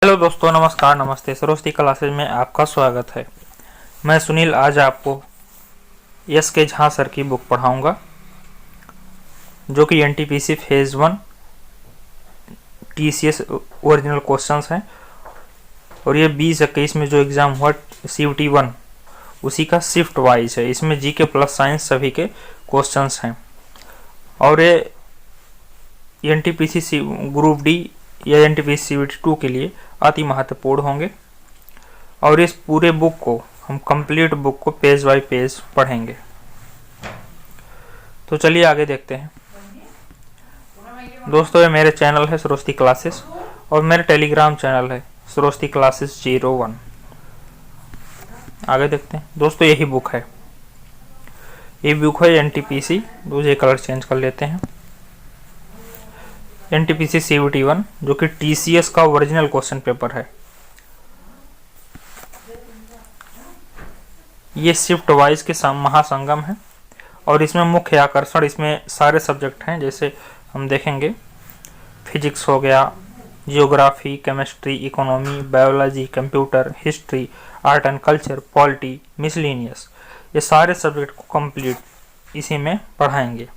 Hello दोस्तों, नमस्कार, नमस्ते। सरस्वती क्लासेज में आपका स्वागत है। मैं सुनील आज आपको एस के झा सर की बुक पढ़ाऊंगा, जो कि NTPC phase 1 TCS original questions हैं। और ये 2021 में जो एग्ज़ाम हुआ CUT 1 उसी का शिफ्ट वाइज है। इसमें जीके प्लस साइंस सभी के क्वेश्चंस हैं। और ये एनटीपीसी ग्रुप डी या एनटीपीसी CUT 2 के लिए अति महत्वपूर्ण होंगे। और इस पूरे बुक को हम कंप्लीट बुक को पेज बाय पेज पढ़ेंगे। तो चलिए आगे देखते हैं। दोस्तों, ये मेरे चैनल है सरस्वती क्लासेस और मेरे टेलीग्राम चैनल है सरस्वती क्लासेस 01। आगे देखते हैं। दोस्तों, यही बुक है, ये बुक है एनटीपीसी। दूसरे कलर चेंज कर लेते हैं। एनटीपीसी CUT 1 जो कि टीसीएस का ओरिजिनल क्वेश्चन पेपर है। ये शिफ्ट वाइज के महासंगम है और इसमें मुख्य आकर्षण इसमें सारे सब्जेक्ट हैं। जैसे हम देखेंगे, फिजिक्स हो गया, geography, chemistry, economy, biology, computer, history, art and culture, polity, miscellaneous, ये सारे सब्जेक्ट को कंप्लीट इसी में पढ़ाएंगे।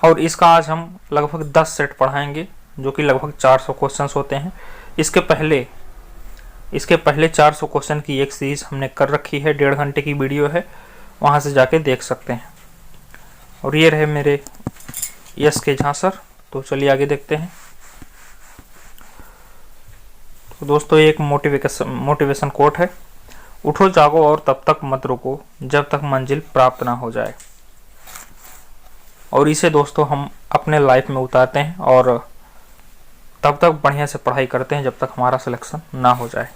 और इसका आज हम लगभग 10 सेट पढ़ाएंगे, जो कि लगभग 400 क्वेश्चंस होते हैं। इसके पहले 400 क्वेश्चन की एक सीरीज हमने कर रखी है, 1.5 घंटे की वीडियो है, वहां से जाके देख सकते हैं। और ये रहे मेरे यस के झा सर। तो चलिए आगे देखते हैं। तो दोस्तों, एक मोटिवेशन कोट है, उठो जागो और तब तक मत रुको जब तक मंजिल प्राप्त ना हो जाए। और इसे दोस्तों हम अपने लाइफ में उतारते हैं और तब तक बढ़िया से पढ़ाई करते हैं जब तक हमारा सिलेक्शन ना हो जाए।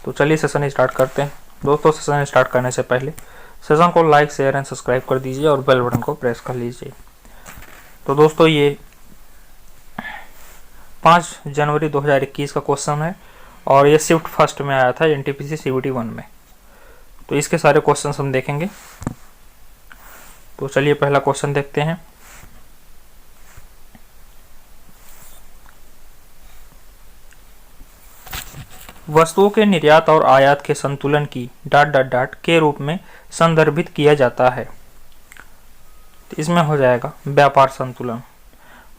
तो चलिए सेशन स्टार्ट करते हैं। दोस्तों, सेशन स्टार्ट करने से पहले सेशन को लाइक, शेयर एंड सब्सक्राइब कर दीजिए और बेल बटन को प्रेस कर लीजिए। तो दोस्तों, ये 5 जनवरी 2021 का क्वेश्चन है और ये शिफ्ट फर्स्ट में आया था एनटीपीसी CUT 1 में। तो इसके सारे क्वेश्चन हम देखेंगे। तो चलिए पहला क्वेश्चन देखते हैं। वस्तुओं के निर्यात और आयात के संतुलन की ... के रूप में संदर्भित किया जाता है। तो इसमें हो जाएगा व्यापार संतुलन।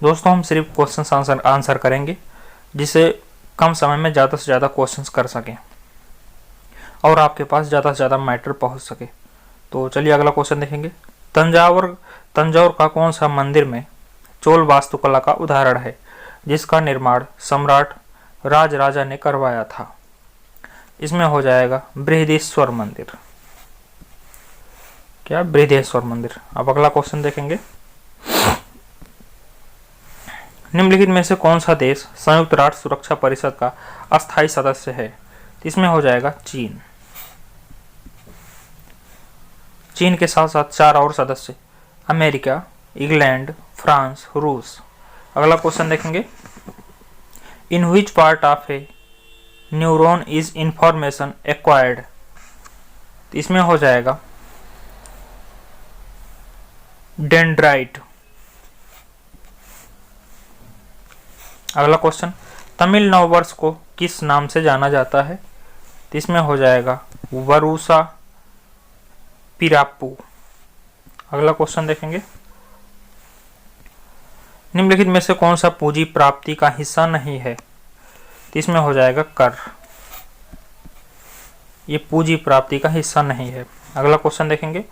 दोस्तों, हम सिर्फ क्वेश्चन आंसर करेंगे, जिसे कम समय में ज़्यादा से ज़्यादा क्वेश्चंस कर सकें और आपके पास ज़्यादा से ज़्यादा मैटर पहुंच सके। तो चलिए अगला क्वेश्चन देखेंगे। तंजौर का कौन सा मंदिर में चोल वास्तुकला का उदाहरण है, जिसका निर्माण सम्राट राजराजा ने करवाया था? इसमें हो जाएगा बृहदेश्वर मंदिर। क्या? बृहदेश्वर मंदिर। अब अगला क्वेश्चन देखेंगे। निम्नलिखित में से कौन सा देश संयुक्त राष्ट्र सुरक्षा परिषद का अस्थायी सदस्य है? इसमें हो जाएगा चीन। चीन के साथ साथ 4 और सदस्य, अमेरिका, इंग्लैंड, फ्रांस, रूस। अगला क्वेश्चन देखेंगे। In which part of a neuron is information acquired? इसमें हो जाएगा डेंड्राइट। अगला क्वेश्चन। तमिल नववर्ष को किस नाम से जाना जाता है? इसमें हो जाएगा वरुसा पिराप्पू। अगला क्वेश्चन देखेंगे। निम्नलिखित में से कौन सा पूंजी प्राप्ति का हिस्सा नहीं है? इसमें हो जाएगा कर। ये पूंजी प्राप्ति का हिस्सा नहीं है। अगला क्वेश्चन देखेंगे।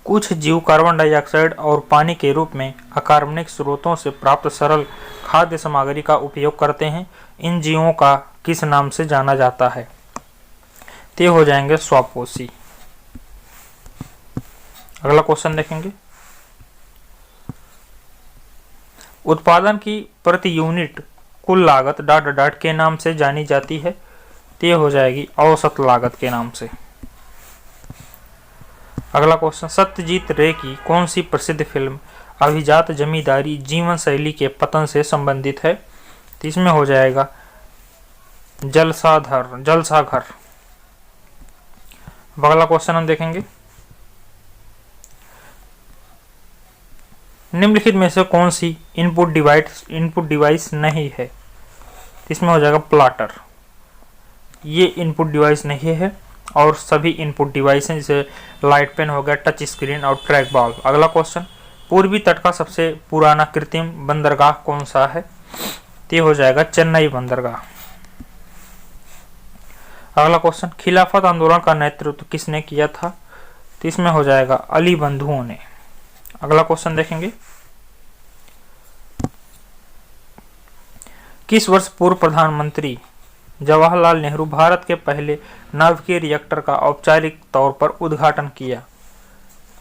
कुछ जीव कार्बन डाइऑक्साइड और पानी के रूप में अकार्बनिक स्रोतों से प्राप्त सरल खाद्य सामग्री का उपयोग करते हैं। इन जीवों का किस नाम से जाना जाता है? ते हो जाएंगे स्वापोषी। अगला क्वेश्चन देखेंगे। उत्पादन की प्रति यूनिट कुल लागत ... के नाम से जानी जाती है। ते हो जाएगी औसत लागत के नाम से। अगला क्वेश्चन। सत्यजीत रे की कौन सी प्रसिद्ध फिल्म अभिजात जमींदारी जीवन शैली के पतन से संबंधित है? तो इसमें हो जाएगा जलसाघर। अगला क्वेश्चन हम देखेंगे। निम्नलिखित में से कौन सी इनपुट डिवाइस नहीं है? इसमें हो जाएगा प्लाटर। ये इनपुट डिवाइस नहीं है और सभी इनपुट डिवाइस हैं, जैसे लाइट पेन हो गया, टच स्क्रीन और ट्रैक बॉल। अगला क्वेश्चन, पूर्वी तट का सबसे पुराना कृत्रिम बंदरगाह कौन सा है? ये हो जाएगा चेन्नई बंदरगाह। अगला क्वेश्चन, खिलाफत आंदोलन का नेतृत्व किसने किया था? तो इसमें हो जाएगा अली बंधुओं ने। अगला क्वेश्चन देखेंगे, किस वर्ष पूर्व प्रधानमंत्री जवाहरलाल नेहरू भारत के पहले नाभिकीय रिएक्टर का औपचारिक तौर पर उद्घाटन किया?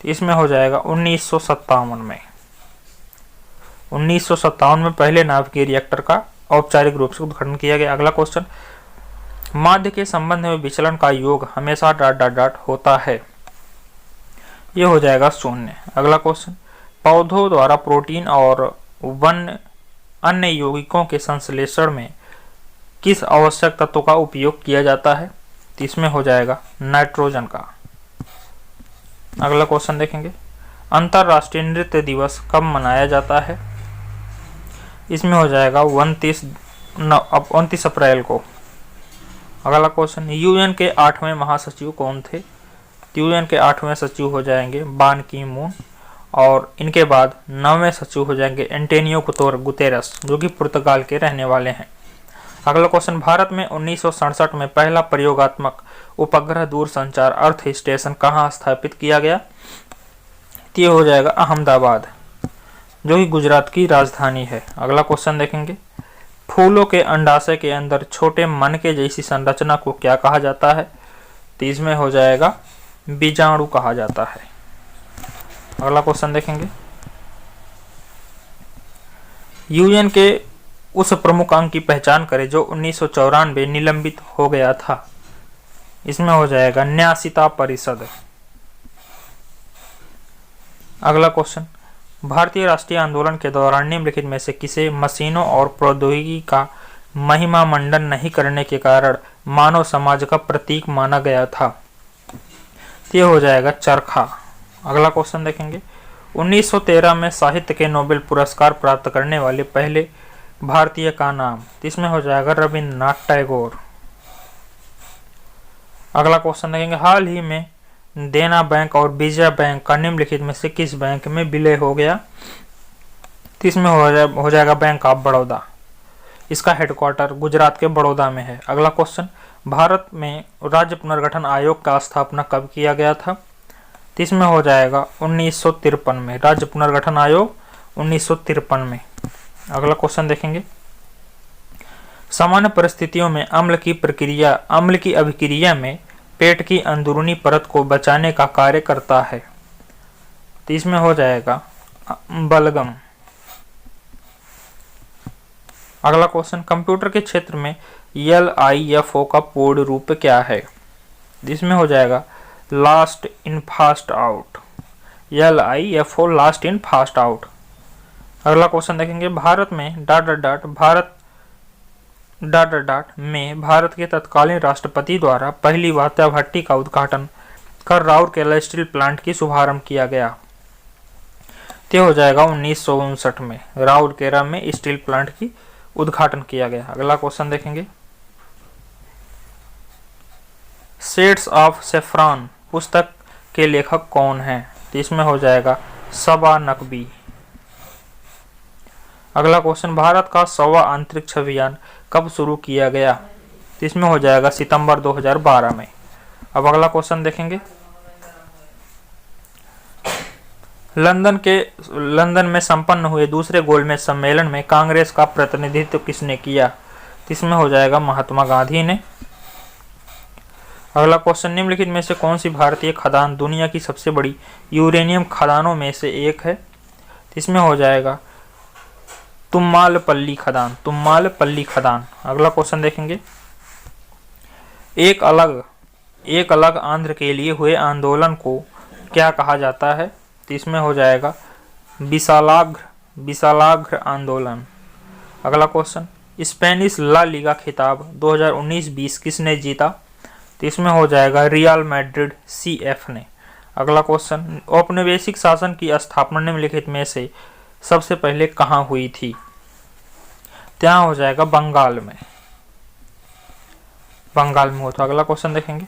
तो इसमें हो जाएगा 1957 में। 1957 में पहले नाभिकीय रिएक्टर का औपचारिक रूप से उद्घाटन किया गया। अगला क्वेश्चन, माध्य के संबंध में विचलन का योग हमेशा ... होता है। यह हो जाएगा 0। अगला क्वेश्चन, पौधों द्वारा प्रोटीन और अन्य यौगिकों के संश्लेषण में किस आवश्यक तत्व का उपयोग किया जाता है? तो इसमें हो जाएगा नाइट्रोजन का। अगला क्वेश्चन देखेंगे, अंतर्राष्ट्रीय नृत्य दिवस कब मनाया जाता है? इसमें हो जाएगा 29 अप्रैल को। अगला क्वेश्चन, यूएन के 8वें महासचिव कौन थे? यूएन के 8वें सचिव हो जाएंगे बान की मून और इनके बाद 9वें सचिव हो जाएंगे एंटोनियो गुतेरस, जो कि पुर्तगाल के रहने वाले हैं। अगला क्वेश्चन, भारत में 1967 में पहला प्रयोगात्मक उपग्रह दूरसंचार अर्थ स्टेशन कहाँ स्थापित किया गया? ये हो जाएगा अहमदाबाद, जो कि गुजरात की राजधानी है। अगला क्वेश्चन देखेंगे, फूलों के अंडाशय के अंदर छोटे मन के जैसी संरचना को क्या कहा जाता है? तो इसमें हो जाएगा बीजाणु कहा जाता है। अगला क्वेश्चन देखेंगे, यूएन के उस प्रमुख अंग की पहचान करें जो 1994 निलंबित हो गया था। इसमें हो जाएगा न्यासिता परिषद। अगला क्वेश्चन, भारतीय राष्ट्रीय आंदोलन के दौरान निम्नलिखित में से किसे मशीनों और प्रौद्योगिकी का महिमा मंडन नहीं करने के कारण मानव समाज का प्रतीक माना गया था? ये हो जाएगा चरखा। अगला क्वेश्चन देखेंगे, 1913 में साहित्य के नोबेल पुरस्कार प्राप्त करने वाले पहले भारतीय का नाम? इसमें हो जाएगा रविन्द्रनाथ टैगोर। अगला क्वेश्चन देखेंगे, हाल ही में देना बैंक और विजया बैंक का निम्नलिखित में से किस बैंक में विलय हो गया? इसमें हो जाएगा बैंक ऑफ बड़ौदा। इसका हेडक्वार्टर गुजरात के बड़ौदा में है। अगला क्वेश्चन, भारत में राज्य पुनर्गठन आयोग का स्थापना कब किया गया था? इसमें हो जाएगा 1953 में। राज्य पुनर्गठन आयोग 1953 में। अगला क्वेश्चन देखेंगे, सामान्य परिस्थितियों में अम्ल की अभिक्रिया में पेट की अंदरूनी परत को बचाने का कार्य करता है। तो इसमें हो जाएगा बलगम। अगला क्वेश्चन, कंप्यूटर के क्षेत्र में LIFO का पूर्ण रूप क्या है? इसमें हो जाएगा last in fast out. LIFO last in fast out. अगला क्वेश्चन देखेंगे, भारत में ... भारत के तत्कालीन राष्ट्रपति द्वारा पहली वात्या भट्टी का उद्घाटन कर राउरकेला स्टील प्लांट की शुभारंभ किया गया। तो हो जाएगा 1959 में राउरकेला में स्टील प्लांट की उद्घाटन किया गया। अगला क्वेश्चन देखेंगे, शेड्स ऑफ सेफ्रॉन पुस्तक के लेखक कौन हैं? तो इसमें हो जाएगा सबा नकवी। अगला क्वेश्चन, भारत का 100वां अंतरिक्ष अभियान कब शुरू किया गया? तो इसमें हो जाएगा सितंबर 2012 में। अब अगला क्वेश्चन देखेंगे, लंदन में संपन्न हुए दूसरे गोलमेज सम्मेलन में कांग्रेस का प्रतिनिधित्व किसने किया? तो इसमें हो जाएगा महात्मा गांधी ने। अगला क्वेश्चन, निम्नलिखित में से कौन सी भारतीय खदान दुनिया की सबसे बड़ी यूरेनियम खदानों में से एक है? तो इसमें हो जाएगा तुम्मालपल्ली खदान। अगला क्वेश्चन देखेंगे, एक अलग आंध्र के लिए हुए आंदोलन को क्या कहा जाता है? तो इसमें हो जाएगा विशालाग्र आंदोलन। अगला क्वेश्चन, स्पेनिश ला लीगा खिताब 2019-20 किसने जीता? तो इसमें हो जाएगा रियल मैड्रिड CF ने। अगला क्वेश्चन, औपनिवेशिक शासन की स्थापना निम्नलिखित में से सबसे पहले कहाँ हुई थी? यहाँ हो जाएगा बंगाल में। बंगाल में हुआ था। अगला क्वेश्चन देखेंगे,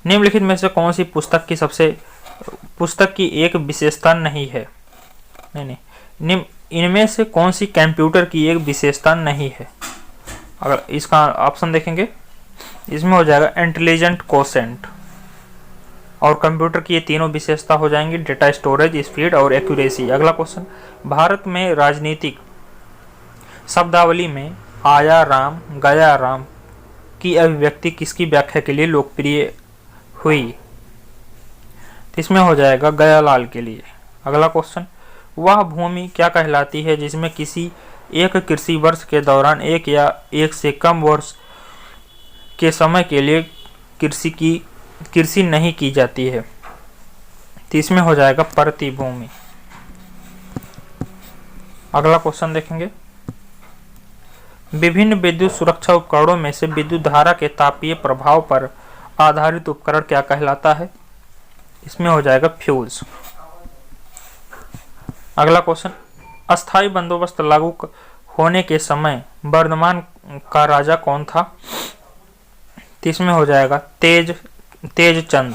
निम्नलिखित में से कौन सी पुस्तक की एक विशेषता नहीं है? नहीं, इनमें से कौन सी कंप्यूटर की एक विशेषता नहीं है? अगर इसका ऑप्शन देखेंगे, इसमें हो जाएगा इंटेलिजेंट कोशेंट, और कंप्यूटर की ये तीनों विशेषता हो जाएंगी डेटा स्टोरेज, स्पीड और एक्यूरेसी। अगला क्वेश्चन, भारत में राजनीतिक शब्दावली में आया राम गया राम की अभिव्यक्ति किसकी व्याख्या के लिए लोकप्रिय हुई? तो इसमें हो जाएगा गयालाल के लिए। अगला क्वेश्चन, वह भूमि क्या कहलाती है जिसमें किसी एक कृषि वर्ष के दौरान एक या एक से कम वर्ष के समय के लिए कृषि नहीं की जाती है? तो इसमें हो जाएगा परती भूमि। अगला क्वेश्चन देखेंगे, विभिन्न विद्युत सुरक्षा उपकरणों में से विद्युत धारा के तापीय प्रभाव पर आधारित उपकरण क्या कहलाता है? इसमें हो जाएगा फ्यूज। अगला क्वेश्चन, अस्थायी बंदोबस्त लागू होने के समय वर्धमान का राजा कौन था? तो इसमें हो जाएगा तेज चंद।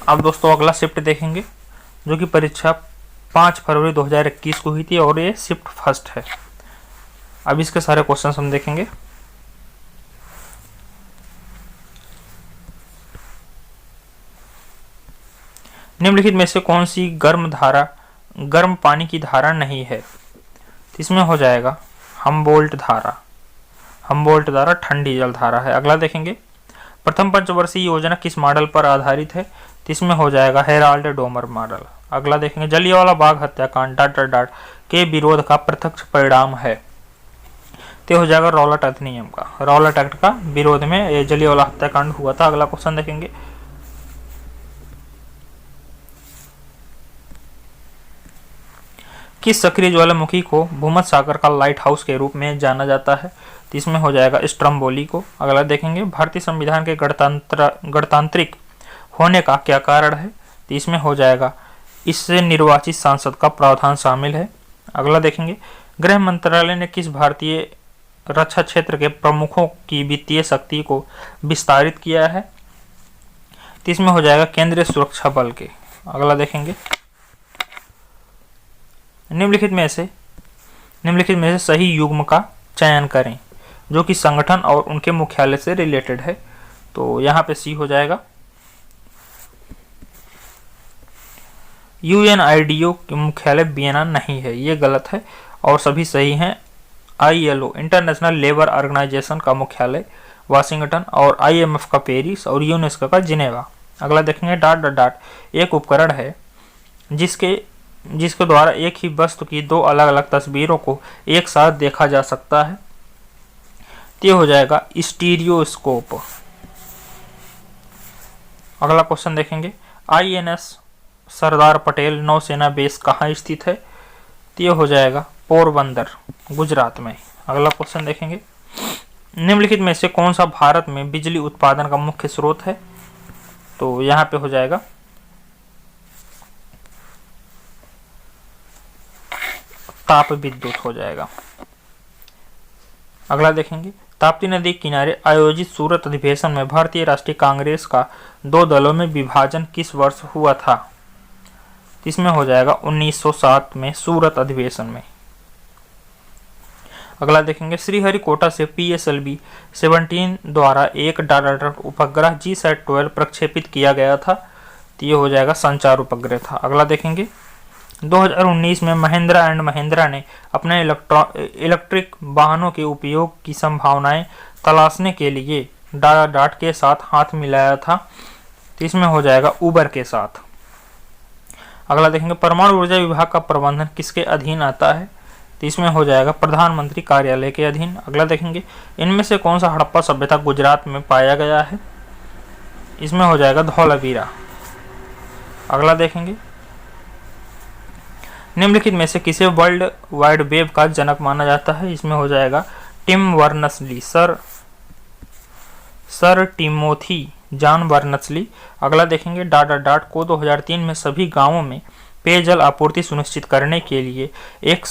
अब दोस्तों अगला शिफ्ट देखेंगे, जो कि परीक्षा 5 फरवरी 2021 को हुई थी और ये शिफ्ट फर्स्ट है। अब इसके सारे क्वेश्चन हम देखेंगे। निम्नलिखित में से कौन सी गर्म पानी की धारा नहीं है? इसमें हो जाएगा हमबोल्ट धारा ठंडी जल धारा है। अगला देखेंगे, प्रथम पंचवर्षीय योजना किस मॉडल पर आधारित है? तो इसमें हो जाएगा हेराल्ड डोमर मॉडल। अगला देखेंगे, जलियांवाला बाग हत्याकांड के विरोध का प्रत्यक्ष परिणाम है? तो हो जाएगा रॉलेट अधिनियम का, रॉलेट एक्ट का विरोध में ये जलियांवाला हत्याकांड हुआ था। अगला क्वेश्चन देखेंगे, किस सक्रिय ज्वालामुखी को भूमध्य सागर का लाइट हाउस के रूप में जाना जाता है? तो इसमें हो जाएगा स्ट्रम्बोली को। अगला देखेंगे, भारतीय संविधान के गणतांत्रिक होने का क्या कारण है? तो इसमें हो जाएगा इससे निर्वाचित सांसद का प्रावधान शामिल है। अगला देखेंगे, गृह मंत्रालय ने किस भारतीय रक्षा क्षेत्र के प्रमुखों की वित्तीय शक्ति को विस्तारित किया है? तो इसमें हो जाएगा केंद्रीय सुरक्षा बल के। अगला देखेंगे, निम्नलिखित में से सही युग्म का चयन करें जो कि संगठन और उनके मुख्यालय से रिलेटेड है। तो यहाँ पे सी हो जाएगा। UNIDO के मुख्यालय वियना नहीं है, ये गलत है और सभी सही हैं। ILO इंटरनेशनल लेबर ऑर्गेनाइजेशन का मुख्यालय वाशिंगटन और IMF का पेरिस और यूनेस्को का जिनेवा। अगला देखेंगे, एक उपकरण है जिसके द्वारा एक ही वस्तु की दो अलग अलग तस्वीरों को एक साथ देखा जा सकता है। ये हो जाएगा स्टीरियोस्कोप। अगला क्वेश्चन देखेंगे, INS सरदार पटेल नौसेना बेस कहाँ स्थित है? तो ये हो जाएगा पोरबंदर, गुजरात में। अगला क्वेश्चन देखेंगे, निम्नलिखित में से कौन सा भारत में बिजली उत्पादन का मुख्य स्रोत है? तो यहाँ पे हो जाएगा ताप विद्युत हो जाएगा। अगला देखेंगे, ताप्ती नदी किनारे आयोजित सूरत अधिवेशन में भारतीय राष्ट्रीय कांग्रेस का 2 दलों में विभाजन किस वर्ष हुआ था? इसमें हो जाएगा 1907 में सूरत अधिवेशन में। अगला देखेंगे, श्रीहरिकोटा से PSLV 17 द्वारा एक डाटा उपग्रह GSAT-12 प्रक्षेपित किया गया था। तो ये हो जाएगा संचार उपग्रह था। अगला देखेंगे, 2019 में महिंद्रा एंड महिंद्रा ने अपने इलेक्ट्रिक वाहनों के उपयोग की संभावनाएं तलाशने के लिए डाट के साथ हाथ मिलाया था। तो इसमें हो जाएगा उबर के साथ। अगला देखेंगे, परमाणु ऊर्जा विभाग का प्रबंधन किसके अधीन आता है? तो इसमें हो जाएगा प्रधानमंत्री कार्यालय के अधीन। अगला देखेंगे, इनमें से कौन सा हड़प्पा सभ्यता गुजरात में पाया गया है? इसमें हो जाएगा धौलावीरा। अगला देखेंगे, निम्नलिखित में से किसे वर्ल्ड वाइड वेब का जनक माना जाता है? इसमें हो जाएगा Tim Berners-Lee, sir Timothy John Berners-Lee. अगला देखेंगे, डाट को 2003 में सभी गांवों में पेयजल आपूर्ति सुनिश्चित करने के लिए एक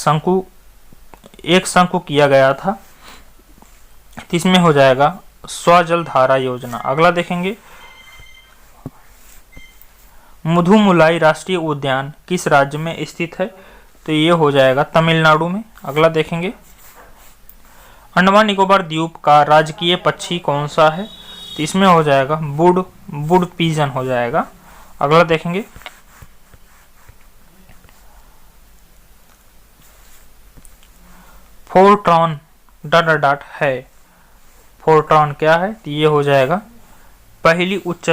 एक शंकु किया गया था। इसमें हो जाएगा स्वजल धारा योजना। अगला देखेंगे, मुधुमुलाई राष्ट्रीय उद्यान किस राज्य में स्थित है? तो ये हो जाएगा तमिलनाडु में। अगला देखेंगे, अंडमान निकोबार द्वीप का राजकीय पक्षी कौन सा है? तो इसमें हो जाएगा वुड पिजन हो जाएगा। अगला देखेंगे, फोर्ट्रॉन डॉट है। फोर्ट्रॉन क्या है? तो ये हो जाएगा पहली उच्च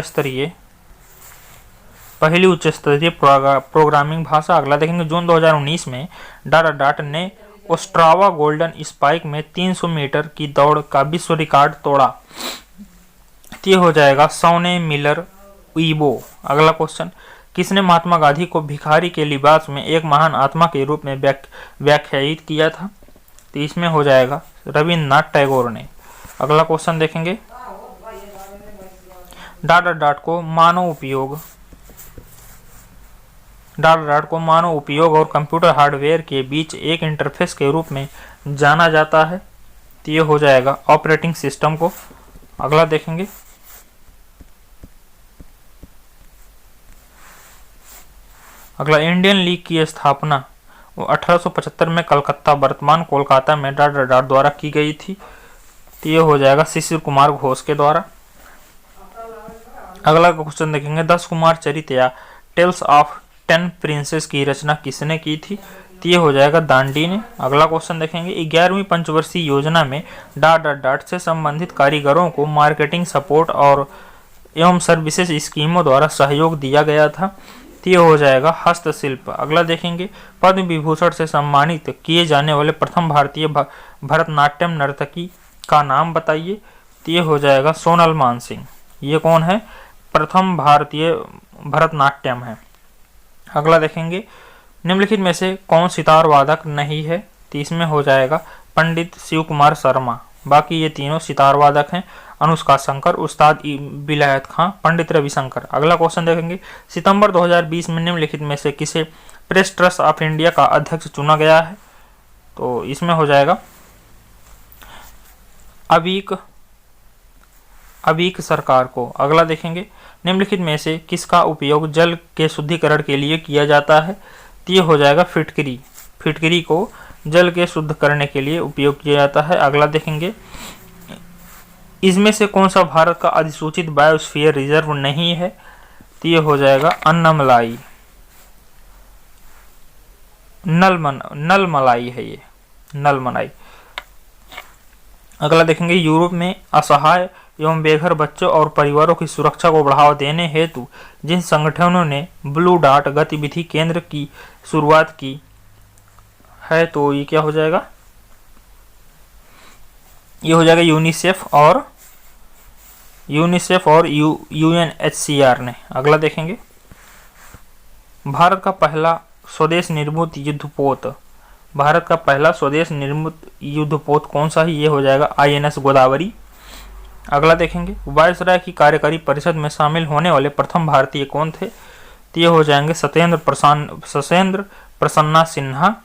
स्तरीय प्रोग्रामिंग भाषा। अगला देखेंगे, जून 2019 में डॉट ने ओस्ट्रावा गोल्डन स्पाइक में 300 मीटर की दौड़ का विश्व रिकॉर्ड तोड़ा। ये हो जाएगा सोने मिलर ईबो। अगला क्वेश्चन, किसने महात्मा गांधी को भिखारी के लिबास में एक महान आत्मा के रूप में व्याख्यायित किया था? तो इसमें हो जाएगा रविन्द्रनाथ टैगोर ने। अगला क्वेश्चन देखेंगे, डॉट को मानव उपयोग और कंप्यूटर हार्डवेयर के बीच एक इंटरफेस के रूप में जाना जाता है। तो ये हो जाएगा ऑपरेटिंग सिस्टम को। अगला देखेंगे, अगला इंडियन लीग की स्थापना 1875 में कलकत्ता वर्तमान कोलकाता में डॉट द्वारा की गई थी। तो ये हो जाएगा शिशिर कुमार घोष के द्वारा। अगला क्वेश्चन देखेंगे, 10 कुमार चरित या टेल्स ऑफ 10 प्रिंसेस की रचना किसने की थी? तो ये हो जाएगा दांडी ने। अगला क्वेश्चन देखेंगे, 11वीं पंचवर्षीय योजना में डॉट से संबंधित कारीगरों को मार्केटिंग सपोर्ट और एवं सर्विसेज स्कीमों द्वारा सहयोग दिया गया था। तो ये हो जाएगा हस्तशिल्प। अगला देखेंगे, पद्म विभूषण से सम्मानित किए जाने वाले प्रथम भारतीय भरतनाट्यम नर्तकी का नाम बताइए। तो ये हो जाएगा सोनल मानसिंह। ये कौन है? प्रथम भारतीय भरतनाट्यम है। अगला देखेंगे, निम्नलिखित में से कौन सितार वादक नहीं है? तो इसमें हो जाएगा पंडित शिव कुमार शर्मा। बाकी ये तीनों सितार वादक हैं, अनुष्का शंकर, उस्ताद विलायत खां, पंडित रविशंकर। अगला क्वेश्चन देखेंगे, सितंबर 2020 में निम्नलिखित में से किसे प्रेस ट्रस्ट ऑफ इंडिया का अध्यक्ष चुना गया है? तो इसमें हो जाएगा अवीक सरकार को। अगला देखेंगे, निम्नलिखित में से किसका उपयोग जल के शुद्धिकरण के लिए किया जाता है? तो ये हो जाएगा फिटकरी को जल के शुद्ध करने के लिए उपयोग किया जाता है। अगला देखेंगे, इसमें से कौन सा भारत का अधिसूचित बायोस्फीयर रिजर्व नहीं है? तो ये हो जाएगा अन्नमलाई, नलमलाई है ये, नलमलाई। अगला देखेंगे, यूरोप में असहाय एवं बेघर बच्चों और परिवारों की सुरक्षा को बढ़ावा देने हेतु जिन संगठनों ने ब्लू डॉट गतिविधि केंद्र की शुरुआत की है, तो ये क्या हो जाएगा? ये हो जाएगा यूनिसेफ और UNHCR ने। अगला देखेंगे, भारत का पहला स्वदेश निर्मित युद्धपोत कौन सा है? ये हो जाएगा INS गोदावरी। अगला देखेंगे, वायसराय की कार्यकारी परिषद में शामिल होने वाले प्रथम भारतीय कौन थे? तो ये हो जाएंगे सत्येंद्र प्रसन्ना सिन्हा।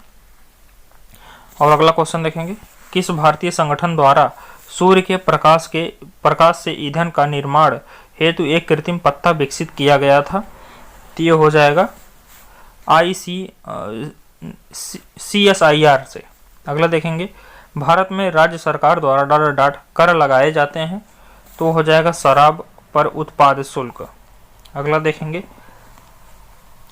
और अगला क्वेश्चन देखेंगे, किस भारतीय संगठन द्वारा सूर्य के प्रकाश से ईंधन का निर्माण हेतु एक कृत्रिम पत्ता विकसित किया गया था? तो ये हो जाएगा CSIR से। अगला देखेंगे, भारत में राज्य सरकार द्वारा डॉट कर लगाए जाते हैं, तो हो जाएगा शराब पर उत्पाद शुल्क। अगला देखेंगे,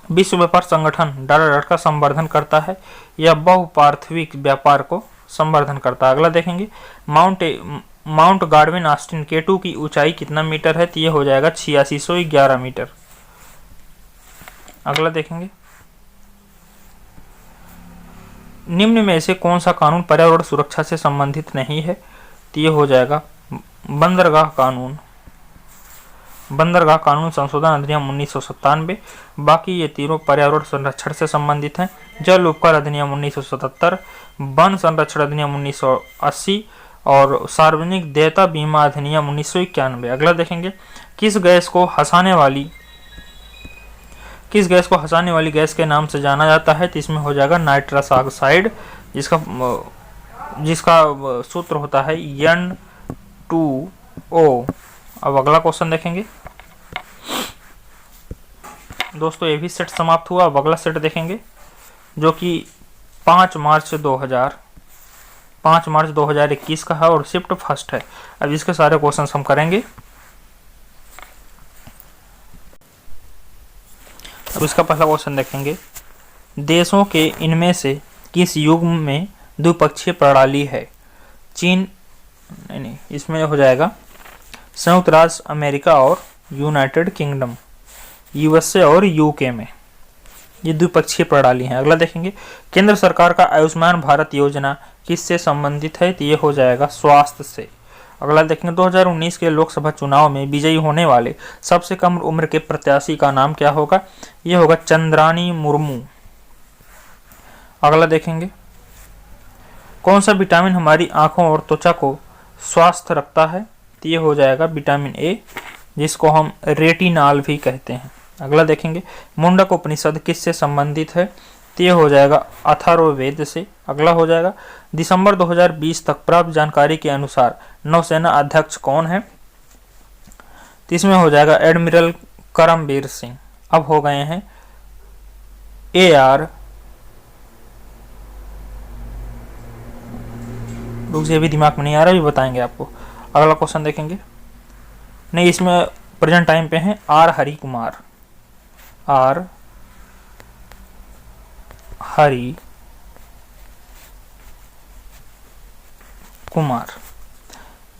विश्व व्यापार संगठन डॉट का संवर्धन करता है या बहुपार्थिविक व्यापार को संवर्धन करता है। अगला देखेंगे, माउंट गार्डविन ऑस्टिन K2 की ऊंचाई कितना मीटर है? तो ये हो जाएगा 8611 मीटर। अगला देखेंगे, निम्न में से कौन सा कानून पर्यावरण सुरक्षा से संबंधित नहीं है? तो ये हो जाएगा बंदरगाह कानून संशोधन अधिनियम 1997। बाकी ये तीनों पर्यावरण संरक्षण से संबंधित हैं। जल उपकर अधिनियम 1977, वन संरक्षण अधिनियम 1980 और सार्वजनिक देयता बीमा अधिनियम 1991। अगला देखेंगे, किस गैस को हंसाने वाली गैस के नाम से जाना जाता है? तो इसमें हो जाएगा नाइट्रस ऑक्साइड, जिसका जिसका सूत्र होता है N2O। अब अगला क्वेश्चन देखेंगे दोस्तों, ये भी सेट समाप्त हुआ। अब अगला सेट देखेंगे जो कि 5 मार्च 2021 का है और शिफ्ट फर्स्ट है। अब इसके सारे क्वेश्चंस हम करेंगे। अब इसका पहला क्वेश्चन देखेंगे, देशों के इनमें से किस युग में द्विपक्षीय प्रणाली है? चीन, नहीं, इसमें हो जाएगा संयुक्त राज्य अमेरिका और यूनाइटेड किंगडम, यूएसए और यूके में ये द्विपक्षीय प्रणाली है। अगला देखेंगे, केंद्र सरकार का आयुष्मान भारत योजना किससे संबंधित है? तो ये हो जाएगा स्वास्थ्य से। अगला देखेंगे, 2019 के लोकसभा चुनाव में विजयी होने वाले सबसे कम उम्र के प्रत्याशी का नाम क्या होगा? ये होगा चंद्रानी मुर्मू। अगला देखेंगे, कौन सा विटामिन हमारी आंखों और त्वचा को स्वस्थ रखता है? तो ये हो जाएगा विटामिन ए, जिसको हम रेटिनॉल भी कहते हैं। अगला देखेंगे, मुंडक उपनिषद किससे संबंधित है? तो ये हो जाएगा अथर्ववेद से। अगला हो जाएगा, दिसंबर 2020 तक प्राप्त जानकारी के अनुसार नौसेना अध्यक्ष कौन है? तो इसमें हो जाएगा एडमिरल करमबीर सिंह। अब हो गए हैं AR, रुक से भी दिमाग में नहीं आ रहा, भी बताएंगे आपको। अगला क्वेश्चन देखेंगे, नहीं इसमें प्रेजेंट टाइम पे हैं R हरि कुमार,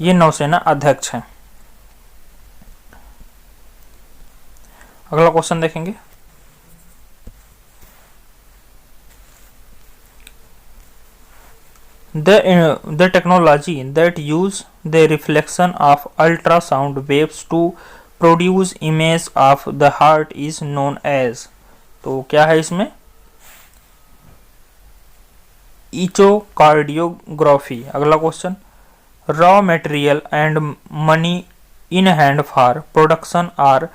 ये नौसेना अध्यक्ष हैं। अगला क्वेश्चन देखेंगे, the technology that use the reflection of ultrasound waves to produce image of the heart is known as, तो क्या है इसमें? इचोकार्डियोग्राफी। अगला question, raw material and money in hand for production are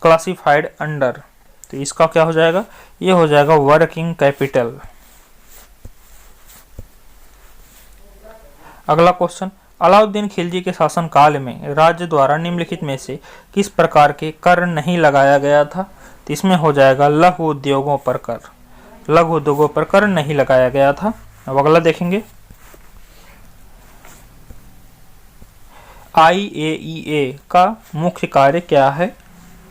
classified under, तो इसका क्या हो जाएगा? ये हो जाएगा वर्किंग कैपिटल। अगला क्वेश्चन, अलाउद्दीन खिलजी के शासनकाल में राज्य द्वारा निम्नलिखित में से किस प्रकार के कर नहीं लगाया गया था? तो इसमें हो जाएगा लघु उद्योगों पर कर, लघु उद्योगों पर कर नहीं लगाया गया था। अब अगला देखेंगे, IAEA का मुख्य कार्य क्या है?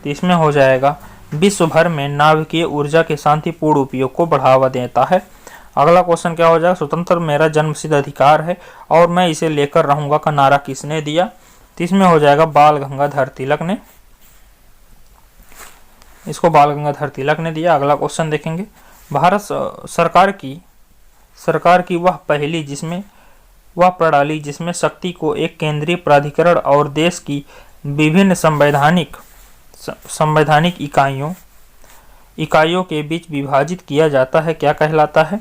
तो इसमें हो जाएगा विश्व भर में नाभिकीय ऊर्जा के शांतिपूर्ण उपयोग को बढ़ावा देता है। अगला क्वेश्चन क्या हो जाएगा, स्वतंत्र मेरा जन्मसिद्ध अधिकार है और मैं इसे लेकर रहूंगा का नारा किसने दिया? तो इसमें हो जाएगा बाल गंगाधर तिलक ने, इसको बाल गंगाधर तिलक ने दिया। अगला क्वेश्चन देखेंगे, भारत सरकार की वह पहली वह प्रणाली जिसमें शक्ति को एक केंद्रीय प्राधिकरण और देश की विभिन्न संवैधानिक इकाइयों के बीच विभाजित किया जाता है, क्या कहलाता है?